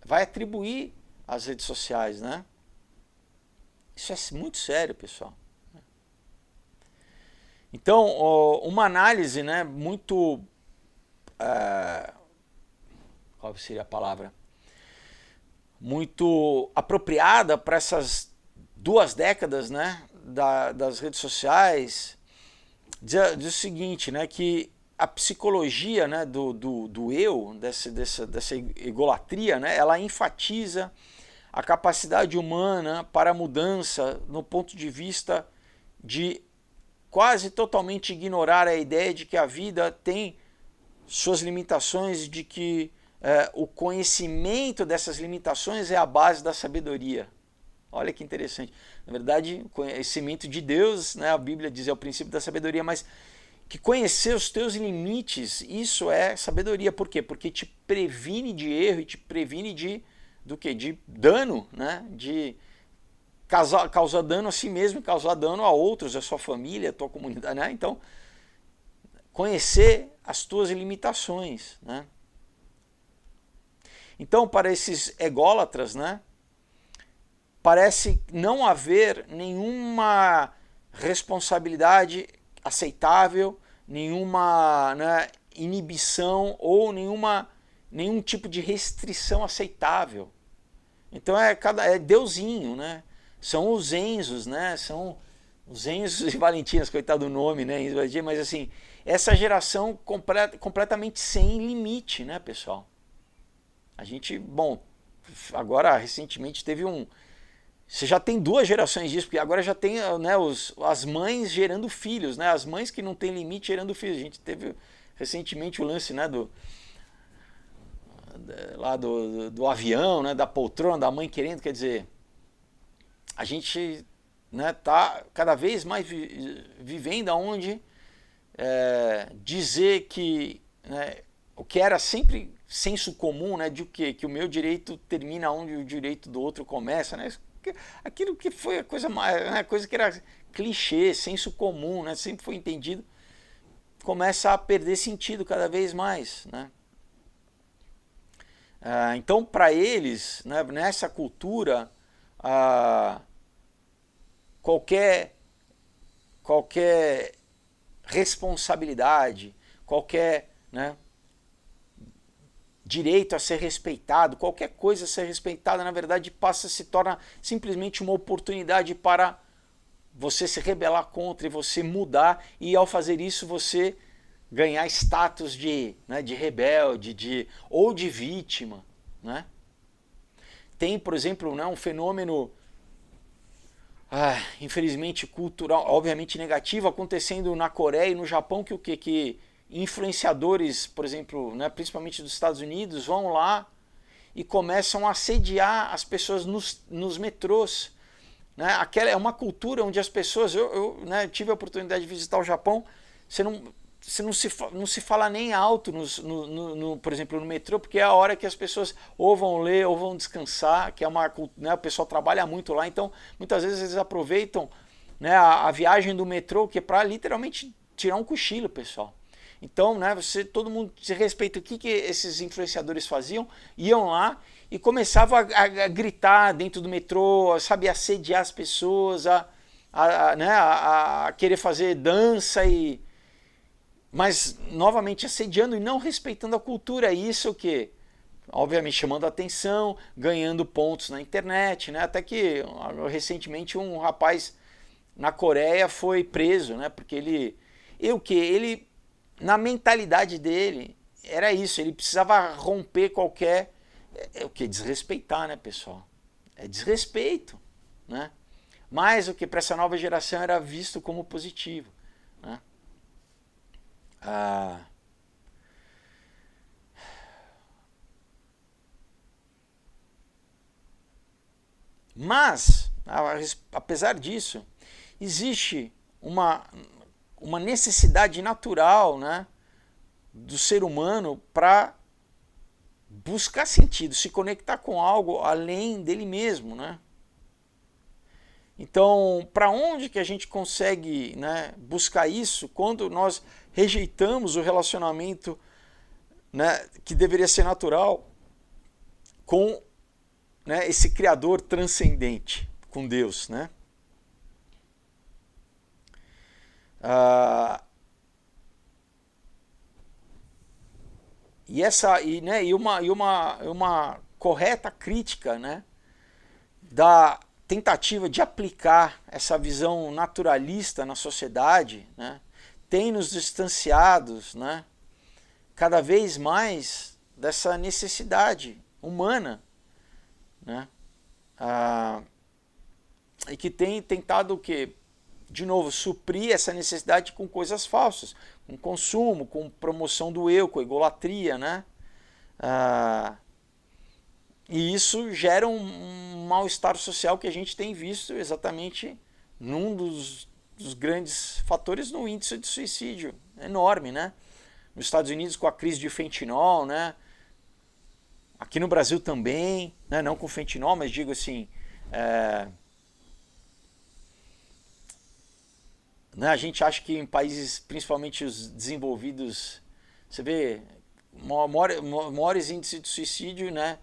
vai atribuir às redes sociais, né? Isso é muito sério, pessoal. Então, uma análise, né, muito... qual seria a palavra? Muito apropriada para essas 2 décadas, né, das redes sociais, diz o seguinte, né, que a psicologia, né, do eu, dessa egolatria, né, ela enfatiza a capacidade humana para a mudança no ponto de vista de quase totalmente ignorar a ideia de que a vida tem suas limitações e de que o conhecimento dessas limitações é a base da sabedoria. Olha que interessante. Na verdade, o conhecimento de Deus, né, a Bíblia diz, é o princípio da sabedoria, mas que conhecer os teus limites, isso é sabedoria. Por quê? Porque te previne de erro e te previne do quê? De dano, né? De causar dano a si mesmo e causar dano a outros, a sua família, a tua comunidade, né? Então, conhecer as tuas limitações, né? Então, para esses ególatras, né, parece não haver nenhuma responsabilidade aceitável, nenhuma, né, inibição ou nenhum tipo de restrição aceitável. Então é Deusinho, né? São os Enzos, né? São os Enzos e Valentinas, coitado do nome, né? Mas assim, essa geração completamente sem limite, né, pessoal? A gente, bom, agora recentemente teve você já tem 2 gerações disso, porque agora já tem, né, as mães gerando filhos, né? As mães que não tem limite gerando filhos. A gente teve recentemente o lance, né, do avião, né, da poltrona, da mãe querendo, quer dizer, a gente, né, tá cada vez mais vivendo onde dizer que, né, o que era sempre senso comum, né, de que o meu direito termina onde o direito do outro começa, né, aquilo que foi a coisa mais, né, coisa que era clichê, senso comum, né, sempre foi entendido, começa a perder sentido cada vez mais, né. Então, para eles, né, nessa cultura, qualquer responsabilidade, qualquer, né, direito a ser respeitado, qualquer coisa a ser respeitada, na verdade, se torna simplesmente uma oportunidade para você se rebelar contra e você mudar, e ao fazer isso você ganhar status de, né, de rebelde, ou de vítima, né? Tem, por exemplo, né, um fenômeno, infelizmente cultural, obviamente negativo, acontecendo na Coreia e no Japão, que influenciadores, por exemplo, né, principalmente dos Estados Unidos, vão lá e começam a assediar as pessoas nos metrôs. Né? Aquela é uma cultura onde as pessoas, né, tive a oportunidade de visitar o Japão, você não se fala nem alto, por exemplo, no metrô, porque é a hora que as pessoas ou vão ler ou vão descansar, que é uma, né, o pessoal trabalha muito lá, então muitas vezes eles aproveitam, né, a viagem do metrô, que é para literalmente tirar um cochilo, pessoal. Então, né, todo mundo se respeita. O que esses influenciadores faziam? Iam lá e começavam a gritar dentro do metrô, sabe, assediar as pessoas, né, a querer fazer dança, mas novamente assediando e não respeitando a cultura. Isso que, obviamente, chamando a atenção, ganhando pontos na internet, né? Até que recentemente um rapaz na Coreia foi preso, né? Porque ele na mentalidade dele era isso, ele precisava romper qualquer, o que? Desrespeitar, né, pessoal? É desrespeito, né? Mas o que para essa nova geração era visto como positivo, né? Mas, apesar disso, existe uma necessidade natural, né, do ser humano para buscar sentido, se conectar com algo além dele mesmo, né? Então, para onde que a gente consegue, né, buscar isso quando nós rejeitamos o relacionamento, né, que deveria ser natural com, né, esse Criador transcendente, com Deus, né? Uma correta crítica, né, da tentativa de aplicar essa visão naturalista na sociedade, né, tem nos distanciados, né, cada vez mais dessa necessidade humana, né, e que tem tentado o quê? De novo, suprir essa necessidade com coisas falsas, com consumo, com promoção do eu, com egolatria, né? E isso gera um mal-estar social que a gente tem visto exatamente num dos grandes fatores no índice de suicídio enorme, né? Nos Estados Unidos com a crise de fentanol, né? Aqui no Brasil também, né? Não com fentanol, mas digo assim, né, a gente acha que em países, principalmente os desenvolvidos, você vê maiores índices de suicídio, né?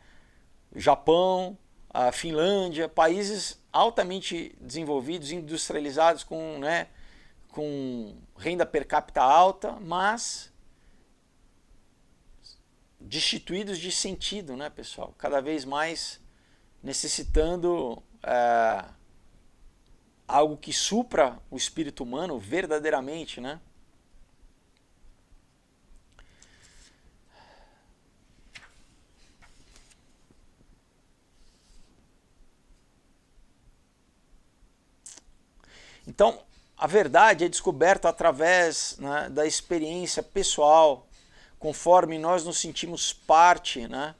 Japão, a Finlândia, países altamente desenvolvidos, industrializados, com, né, com renda per capita alta, mas destituídos de sentido, né, pessoal? Cada vez mais necessitando algo que supra o espírito humano verdadeiramente, né? Então, a verdade é descoberta através, né, da experiência pessoal, conforme nós nos sentimos parte, né,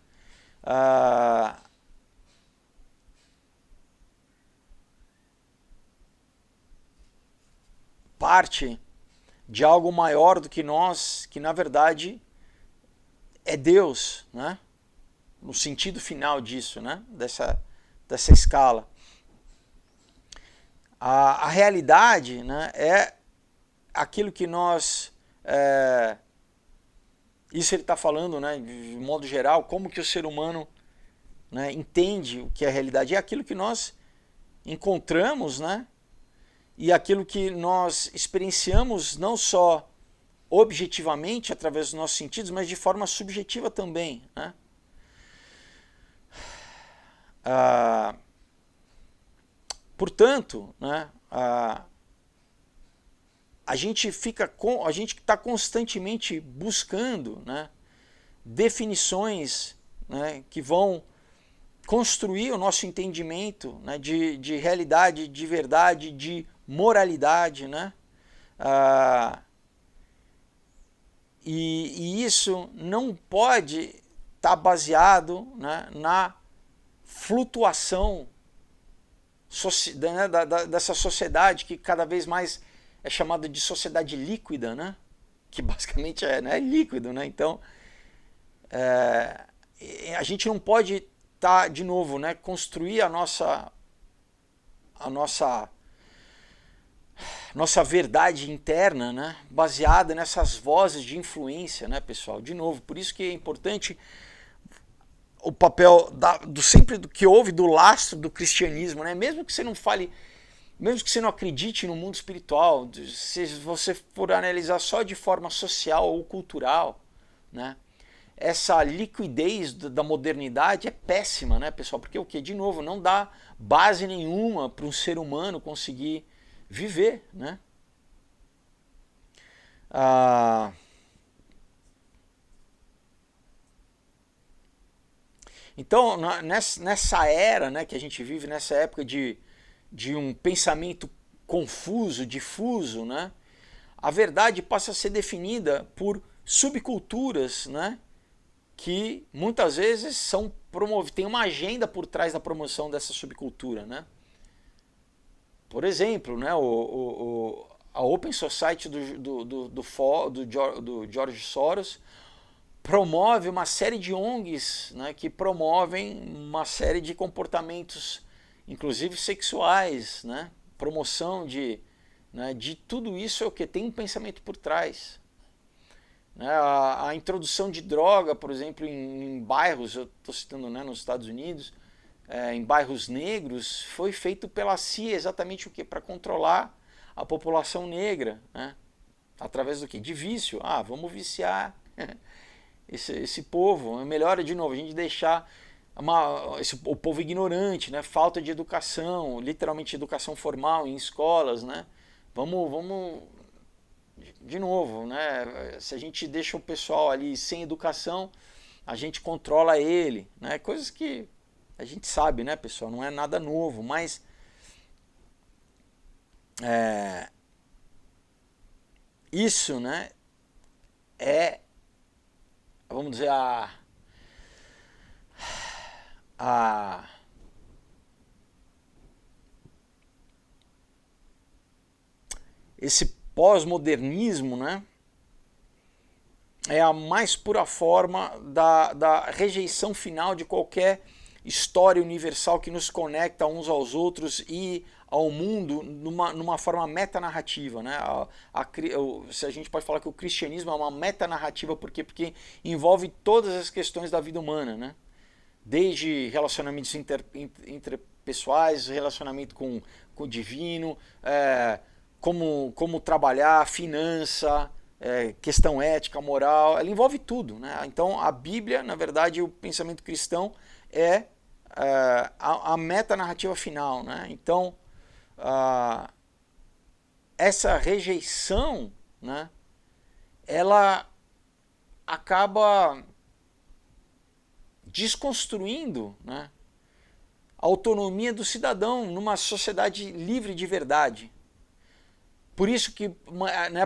parte de algo maior do que nós, que na verdade é Deus, né? No sentido final disso, né? Dessa escala. A realidade, né, é aquilo que nós... isso ele está falando, né, de modo geral, como que o ser humano, né, entende o que é a realidade. É aquilo que nós encontramos, né, e aquilo que nós experienciamos não só objetivamente, através dos nossos sentidos, mas de forma subjetiva também, né? Portanto, né, a gente está constantemente buscando, né, definições, né, que vão construir o nosso entendimento, né, de realidade, de verdade, de moralidade, né? E isso não pode estar baseado, né, na flutuação dessa sociedade que cada vez mais é chamada de sociedade líquida, né? Que basicamente é, né, líquido, né? Então, a gente não pode estar, de novo, né, construir a nossa verdade interna, né, baseada nessas vozes de influência, né, pessoal? De novo, por isso que é importante o papel sempre do que houve do lastro do cristianismo, né? Mesmo que você não fale, mesmo que você não acredite no mundo espiritual, se você for analisar só de forma social ou cultural, né? Essa liquidez da modernidade é péssima, né, pessoal? Porque o que? De novo, não dá base nenhuma para um ser humano conseguir viver, né? Então, nessa era, né, que a gente vive, nessa época de um pensamento confuso, difuso, né, a verdade passa a ser definida por subculturas, né, que muitas vezes tem uma agenda por trás da promoção dessa subcultura, né? Por exemplo, né, a Open Society do George Soros promove uma série de ONGs, né, que promovem uma série de comportamentos, inclusive sexuais, né, promoção de tudo isso é o que? Tem um pensamento por trás. Né, a introdução de droga, por exemplo, em bairros, eu estou citando, né, nos Estados Unidos, em bairros negros, foi feito pela CIA exatamente o que? Para controlar a população negra, né, através do que? De vício. Vamos viciar esse povo. É melhor, de novo, a gente deixar o povo ignorante, né? Falta de educação, literalmente educação formal em escolas, né? Vamos de novo, né? Se a gente deixa o pessoal ali sem educação, a gente controla ele, né? Coisas que a gente sabe, né, pessoal? Não é nada novo, mas isso, né, vamos dizer, esse pós-modernismo, né, é a mais pura forma da rejeição final de qualquer história universal que nos conecta uns aos outros e ao mundo numa forma metanarrativa, né? Se a gente pode falar que o cristianismo é uma metanarrativa, por quê? Porque envolve todas as questões da vida humana, né? Desde relacionamentos interpessoais, relacionamento com o divino, como trabalhar, finança, questão ética, moral, ela envolve tudo, né? Então a Bíblia, na verdade, o pensamento cristão é a metanarrativa final, né? Então essa rejeição, né, ela acaba desconstruindo, né, a autonomia do cidadão numa sociedade livre de verdade. Por isso que, né,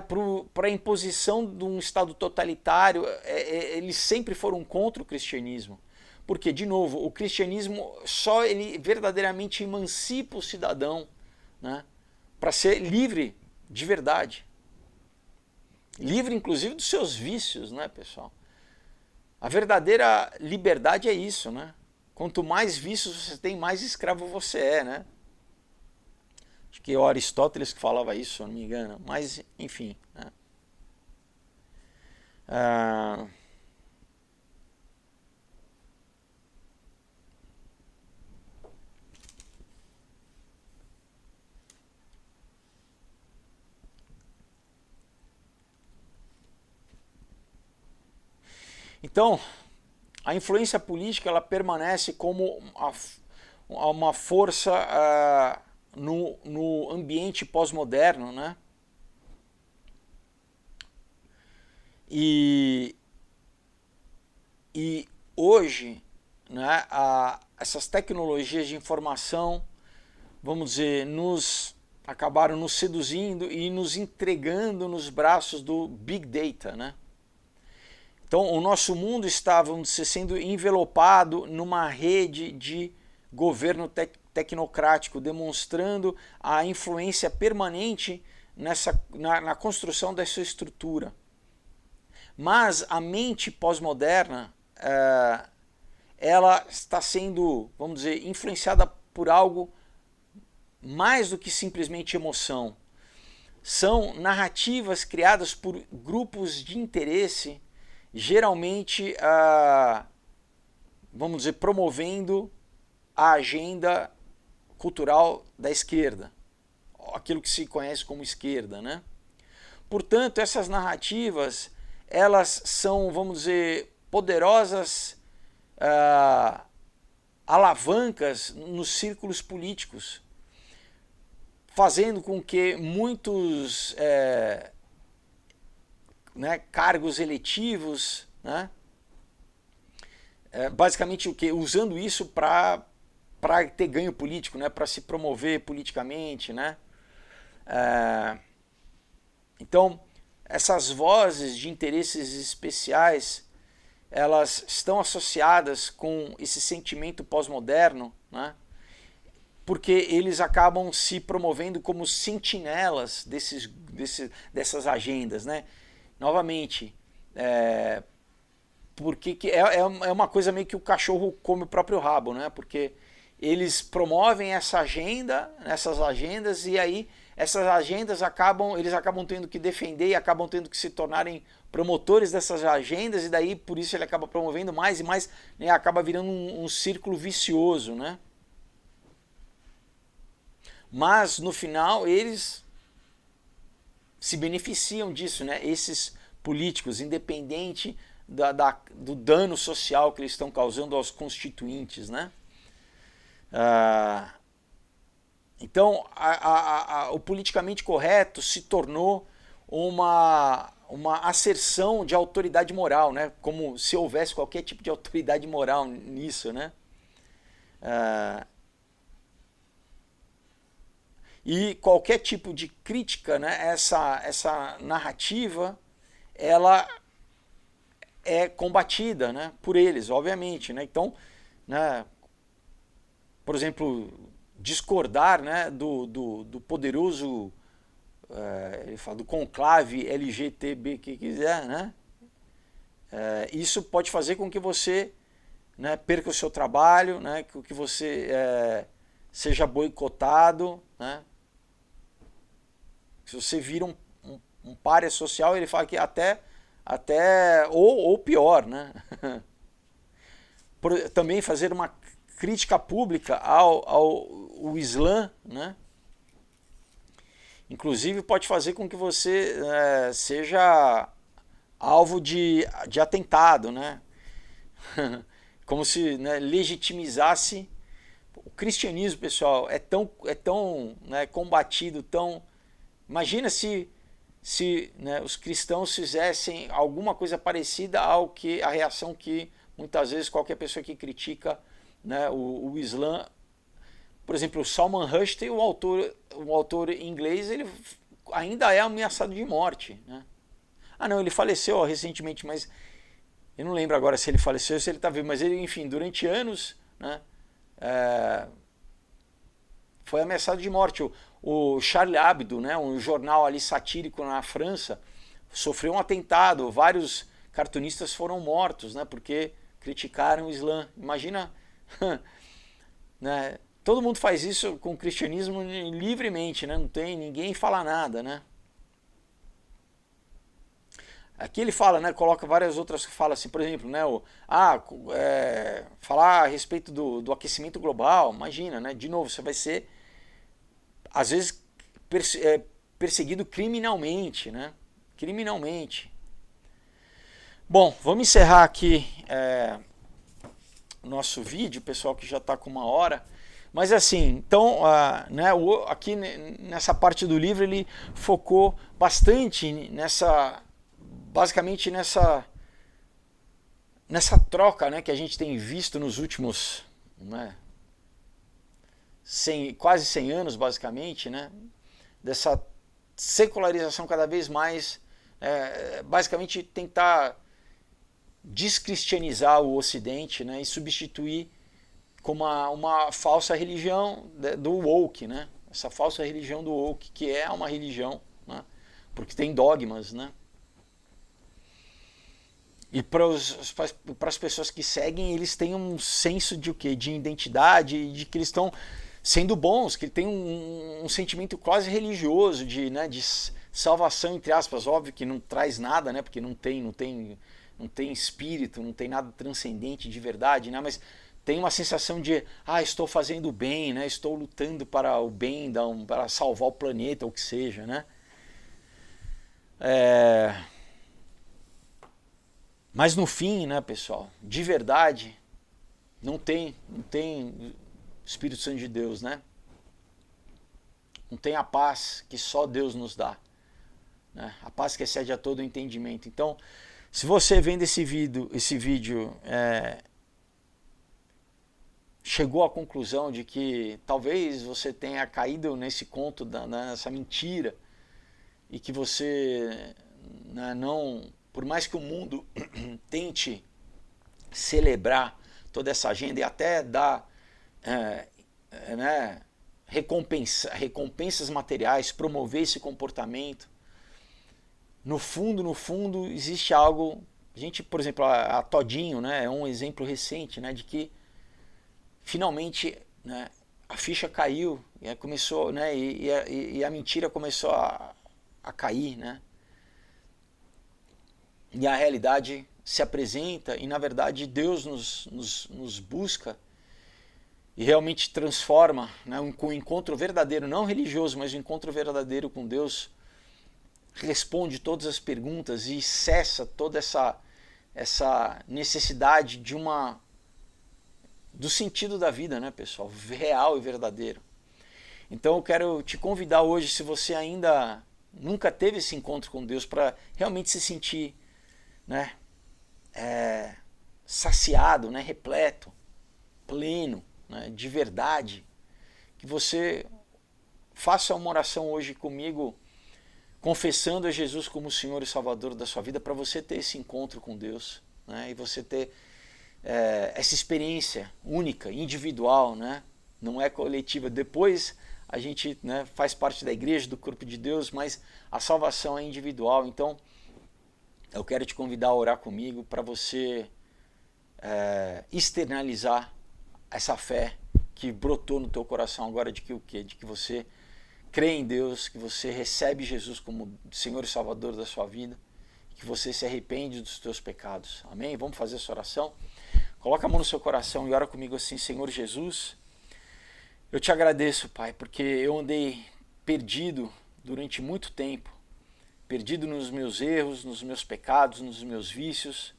para a imposição de um Estado totalitário, eles sempre foram contra o cristianismo. Porque, de novo, o cristianismo ele verdadeiramente emancipa o cidadão, né, para ser livre de verdade. livre inclusive dos seus vícios, né, pessoal? A verdadeira liberdade é isso, né? Quanto mais vícios você tem, mais escravo você é, né? Acho que é o Aristóteles que falava isso, se eu não me engano. Mas, enfim, né? Então, a influência política ela permanece como uma força no ambiente pós-moderno, né? E hoje, né, essas tecnologias de informação, vamos dizer, acabaram nos seduzindo e nos entregando nos braços do Big Data, né? Então, o nosso mundo está, vamos dizer, sendo envelopado numa rede de governo tecnocrático, demonstrando a influência permanente na construção dessa estrutura. Mas a mente pós-moderna, ela está sendo, vamos dizer, influenciada por algo mais do que simplesmente emoção. São narrativas criadas por grupos de interesse, geralmente, vamos dizer, promovendo a agenda cultural da esquerda, aquilo que se conhece como esquerda, né? Portanto, essas narrativas, elas são, vamos dizer, poderosas alavancas nos círculos políticos, fazendo com que muitos cargos eletivos, né, basicamente o que? Usando isso para ter ganho político, né, para se promover politicamente, né? Então, essas vozes de interesses especiais, elas estão associadas com esse sentimento pós-moderno, né? Porque eles acabam se promovendo como sentinelas dessas agendas, né? Novamente, porque é uma coisa meio que o cachorro come o próprio rabo, né? Porque eles promovem essas agendas, e aí essas agendas eles acabam tendo que defender e acabam tendo que se tornarem promotores dessas agendas, e daí por isso ele acaba promovendo mais e mais, né? Acaba virando um círculo vicioso, né? Mas no final eles se beneficiam disso, né? Esses políticos, independente do dano social que eles estão causando aos constituintes, né? Então, o politicamente correto se tornou uma asserção de autoridade moral, né? Como se houvesse qualquer tipo de autoridade moral nisso, né? E qualquer tipo de crítica, né? Essa narrativa, ela é combatida, né, por eles, obviamente, né? Então, né, por exemplo, discordar, né, do poderoso, ele fala, do conclave LGTB que quiser, né? Isso pode fazer com que você, né, perca o seu trabalho, né, que você seja boicotado, né? Se você vira um pária social, ele fala que até ou pior, né? Também fazer uma crítica pública ao Islã, né? Inclusive pode fazer com que você seja alvo de atentado, né? Como se, né, legitimizasse o cristianismo, pessoal. É tão né, combatido, tão... Imagina se né, os cristãos fizessem alguma coisa parecida a reação que muitas vezes qualquer pessoa que critica, né, o Islã, por exemplo, o Salman Rushdie, o autor inglês, ele ainda é ameaçado de morte, né? Não, ele faleceu recentemente, mas eu não lembro agora se ele faleceu ou se ele está vivo, mas ele, enfim, durante anos, né, foi ameaçado de morte. O Charlie Hebdo, né, um jornal ali satírico na França, sofreu um atentado, vários cartunistas foram mortos, né, porque criticaram o Islã. Imagina, né, todo mundo faz isso com o cristianismo livremente, né, não tem, ninguém fala nada, né. Aqui ele fala, né, coloca várias outras falas, assim, por exemplo, né, falar a respeito do aquecimento global, imagina, né, de novo, você vai ser, às vezes, perseguido criminalmente, né, criminalmente. Bom, vamos encerrar aqui o nosso vídeo, pessoal, que já está com 1 hora. Mas assim, então, né, aqui nessa parte do livro ele focou bastante basicamente nessa troca, né, que a gente tem visto nos últimos, né, quase 100 anos, basicamente, né, dessa secularização cada vez mais, basicamente tentar descristianizar o Ocidente, né, e substituir com uma falsa religião do woke, né, essa falsa religião do woke, que é uma religião, né, porque tem dogmas, né. E para as pessoas que seguem, eles têm um senso de o quê? De identidade, de que eles estão sendo bons, que tem um sentimento quase religioso né, de salvação, entre aspas. Óbvio que não traz nada, né, porque não tem espírito, não tem nada transcendente de verdade, né, mas tem uma sensação de, estou fazendo o bem, né, estou lutando para o bem, para salvar o planeta, ou o que seja, né. Mas no fim, né, pessoal, de verdade, não tem Espírito Santo de Deus, né? Não tem a paz que só Deus nos dá, né? A paz que excede a todo o entendimento. Então, se você vendo esse vídeo chegou à conclusão de que talvez você tenha caído nesse conto, nessa mentira, e que você, né, não... Por mais que o mundo tente celebrar toda essa agenda e até dar né, recompensas materiais, promover esse comportamento, no fundo, existe algo... A gente, por exemplo, a Todinho, né, é um exemplo recente, né, de que finalmente, né, a ficha caiu, e começou, né, e a mentira começou a cair, né? E a realidade se apresenta e, na verdade, Deus nos busca e realmente transforma, né, um encontro verdadeiro, não religioso, mas um encontro verdadeiro com Deus, responde todas as perguntas e cessa toda essa necessidade do sentido da vida, né, pessoal, real e verdadeiro. Então eu quero te convidar hoje, se você ainda nunca teve esse encontro com Deus, para realmente se sentir, né, saciado, né, repleto, pleno, né, de verdade, que você faça uma oração hoje comigo, confessando a Jesus como o Senhor e Salvador da sua vida, para você ter esse encontro com Deus, né, e você ter essa experiência única, individual, né, não é coletiva. Depois a gente, né, faz parte da igreja, do corpo de Deus, mas a salvação é individual. Então eu quero te convidar a orar comigo para você externalizar essa fé que brotou no teu coração agora, de que o quê? De que você crê em Deus, que você recebe Jesus como Senhor e Salvador da sua vida, que você se arrepende dos teus pecados. Amém? Vamos fazer essa oração? Coloca a mão no seu coração e ora comigo assim: Senhor Jesus, eu te agradeço, Pai, porque eu andei perdido durante muito tempo, perdido nos meus erros, nos meus pecados, nos meus vícios,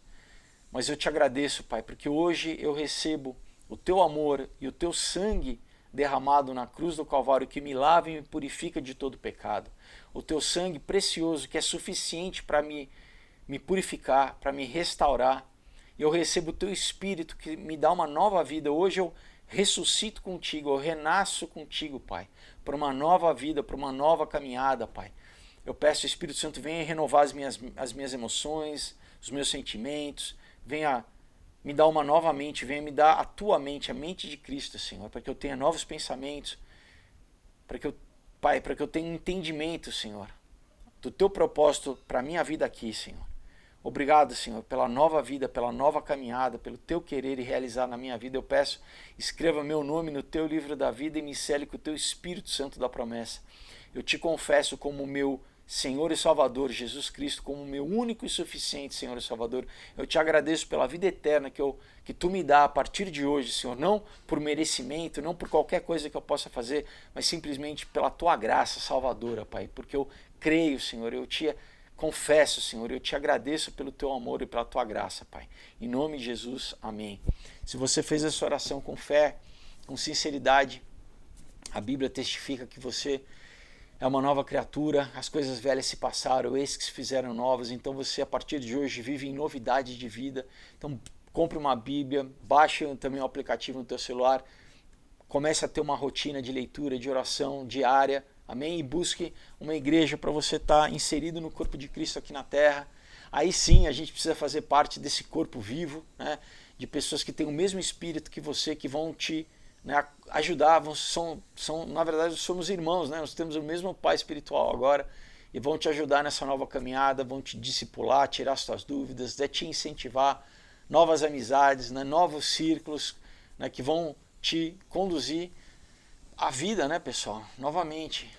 mas eu te agradeço, Pai, porque hoje eu recebo o teu amor e o teu sangue derramado na cruz do Calvário, que me lava e me purifica de todo pecado. O teu sangue precioso, que é suficiente para me purificar, para me restaurar. Eu recebo o teu Espírito, que me dá uma nova vida. Hoje eu ressuscito contigo, eu renasço contigo, Pai, para uma nova vida, para uma nova caminhada, Pai. Eu peço, Espírito Santo, venha renovar as minhas emoções, os meus sentimentos, venha me dar uma nova mente, venha me dar a tua mente, a mente de Cristo, Senhor, para que eu tenha novos pensamentos, Pai, para que eu tenha um entendimento, Senhor, do teu propósito para a minha vida aqui, Senhor. Obrigado, Senhor, pela nova vida, pela nova caminhada, pelo teu querer e realizar na minha vida. Eu peço, escreva meu nome no teu livro da vida e me cele com o teu Espírito Santo da promessa. Eu te confesso como meu Senhor e Salvador, Jesus Cristo, como meu único e suficiente Senhor e Salvador. Eu te agradeço pela vida eterna que tu me dá a partir de hoje, Senhor, não por merecimento, não por qualquer coisa que eu possa fazer, mas simplesmente pela tua graça salvadora, Pai, porque eu creio, Senhor, eu te confesso, Senhor, eu te agradeço pelo teu amor e pela tua graça, Pai. Em nome de Jesus, amém. Se você fez essa oração com fé, com sinceridade, a Bíblia testifica que você é uma nova criatura, as coisas velhas se passaram, eis que se fizeram novas, então você a partir de hoje vive em novidade de vida. Então compre uma Bíblia, baixe também o aplicativo no teu celular, comece a ter uma rotina de leitura, de oração diária, amém? E busque uma igreja para você estar inserido no corpo de Cristo aqui na terra. Aí sim a gente precisa fazer parte desse corpo vivo, né? De pessoas que têm o mesmo espírito que você, que vão te ajudar, na verdade somos irmãos, né? Nós temos o mesmo pai espiritual agora e vão te ajudar nessa nova caminhada, vão te discipular, tirar as suas dúvidas, te incentivar, novas amizades, né? Novos círculos, né? Que vão te conduzir à vida, né, pessoal? Novamente,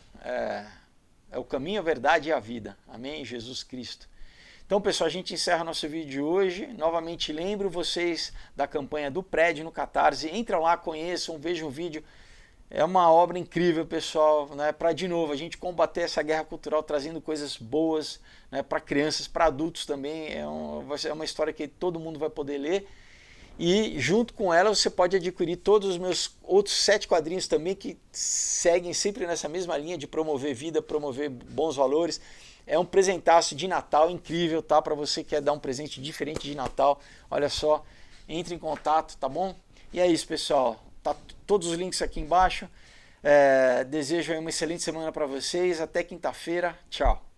é o caminho, a verdade e a vida, amém? Jesus Cristo. Então, pessoal, a gente encerra nosso vídeo de hoje. Novamente lembro vocês da campanha do prédio no Catarse. Entram lá, conheçam, vejam o vídeo. É uma obra incrível, pessoal, né? Para, de novo, a gente combater essa guerra cultural, trazendo coisas boas, né? Para crianças, para adultos também. Vai ser uma história que todo mundo vai poder ler. E junto com ela você pode adquirir todos os meus outros 7 quadrinhos também, que seguem sempre nessa mesma linha de promover vida, promover bons valores. É um presentaço de Natal incrível, tá? Para você que quer dar um presente diferente de Natal, olha só, entre em contato, tá bom? E é isso, pessoal. Tá todos os links aqui embaixo. Desejo uma excelente semana para vocês. Até quinta-feira. Tchau.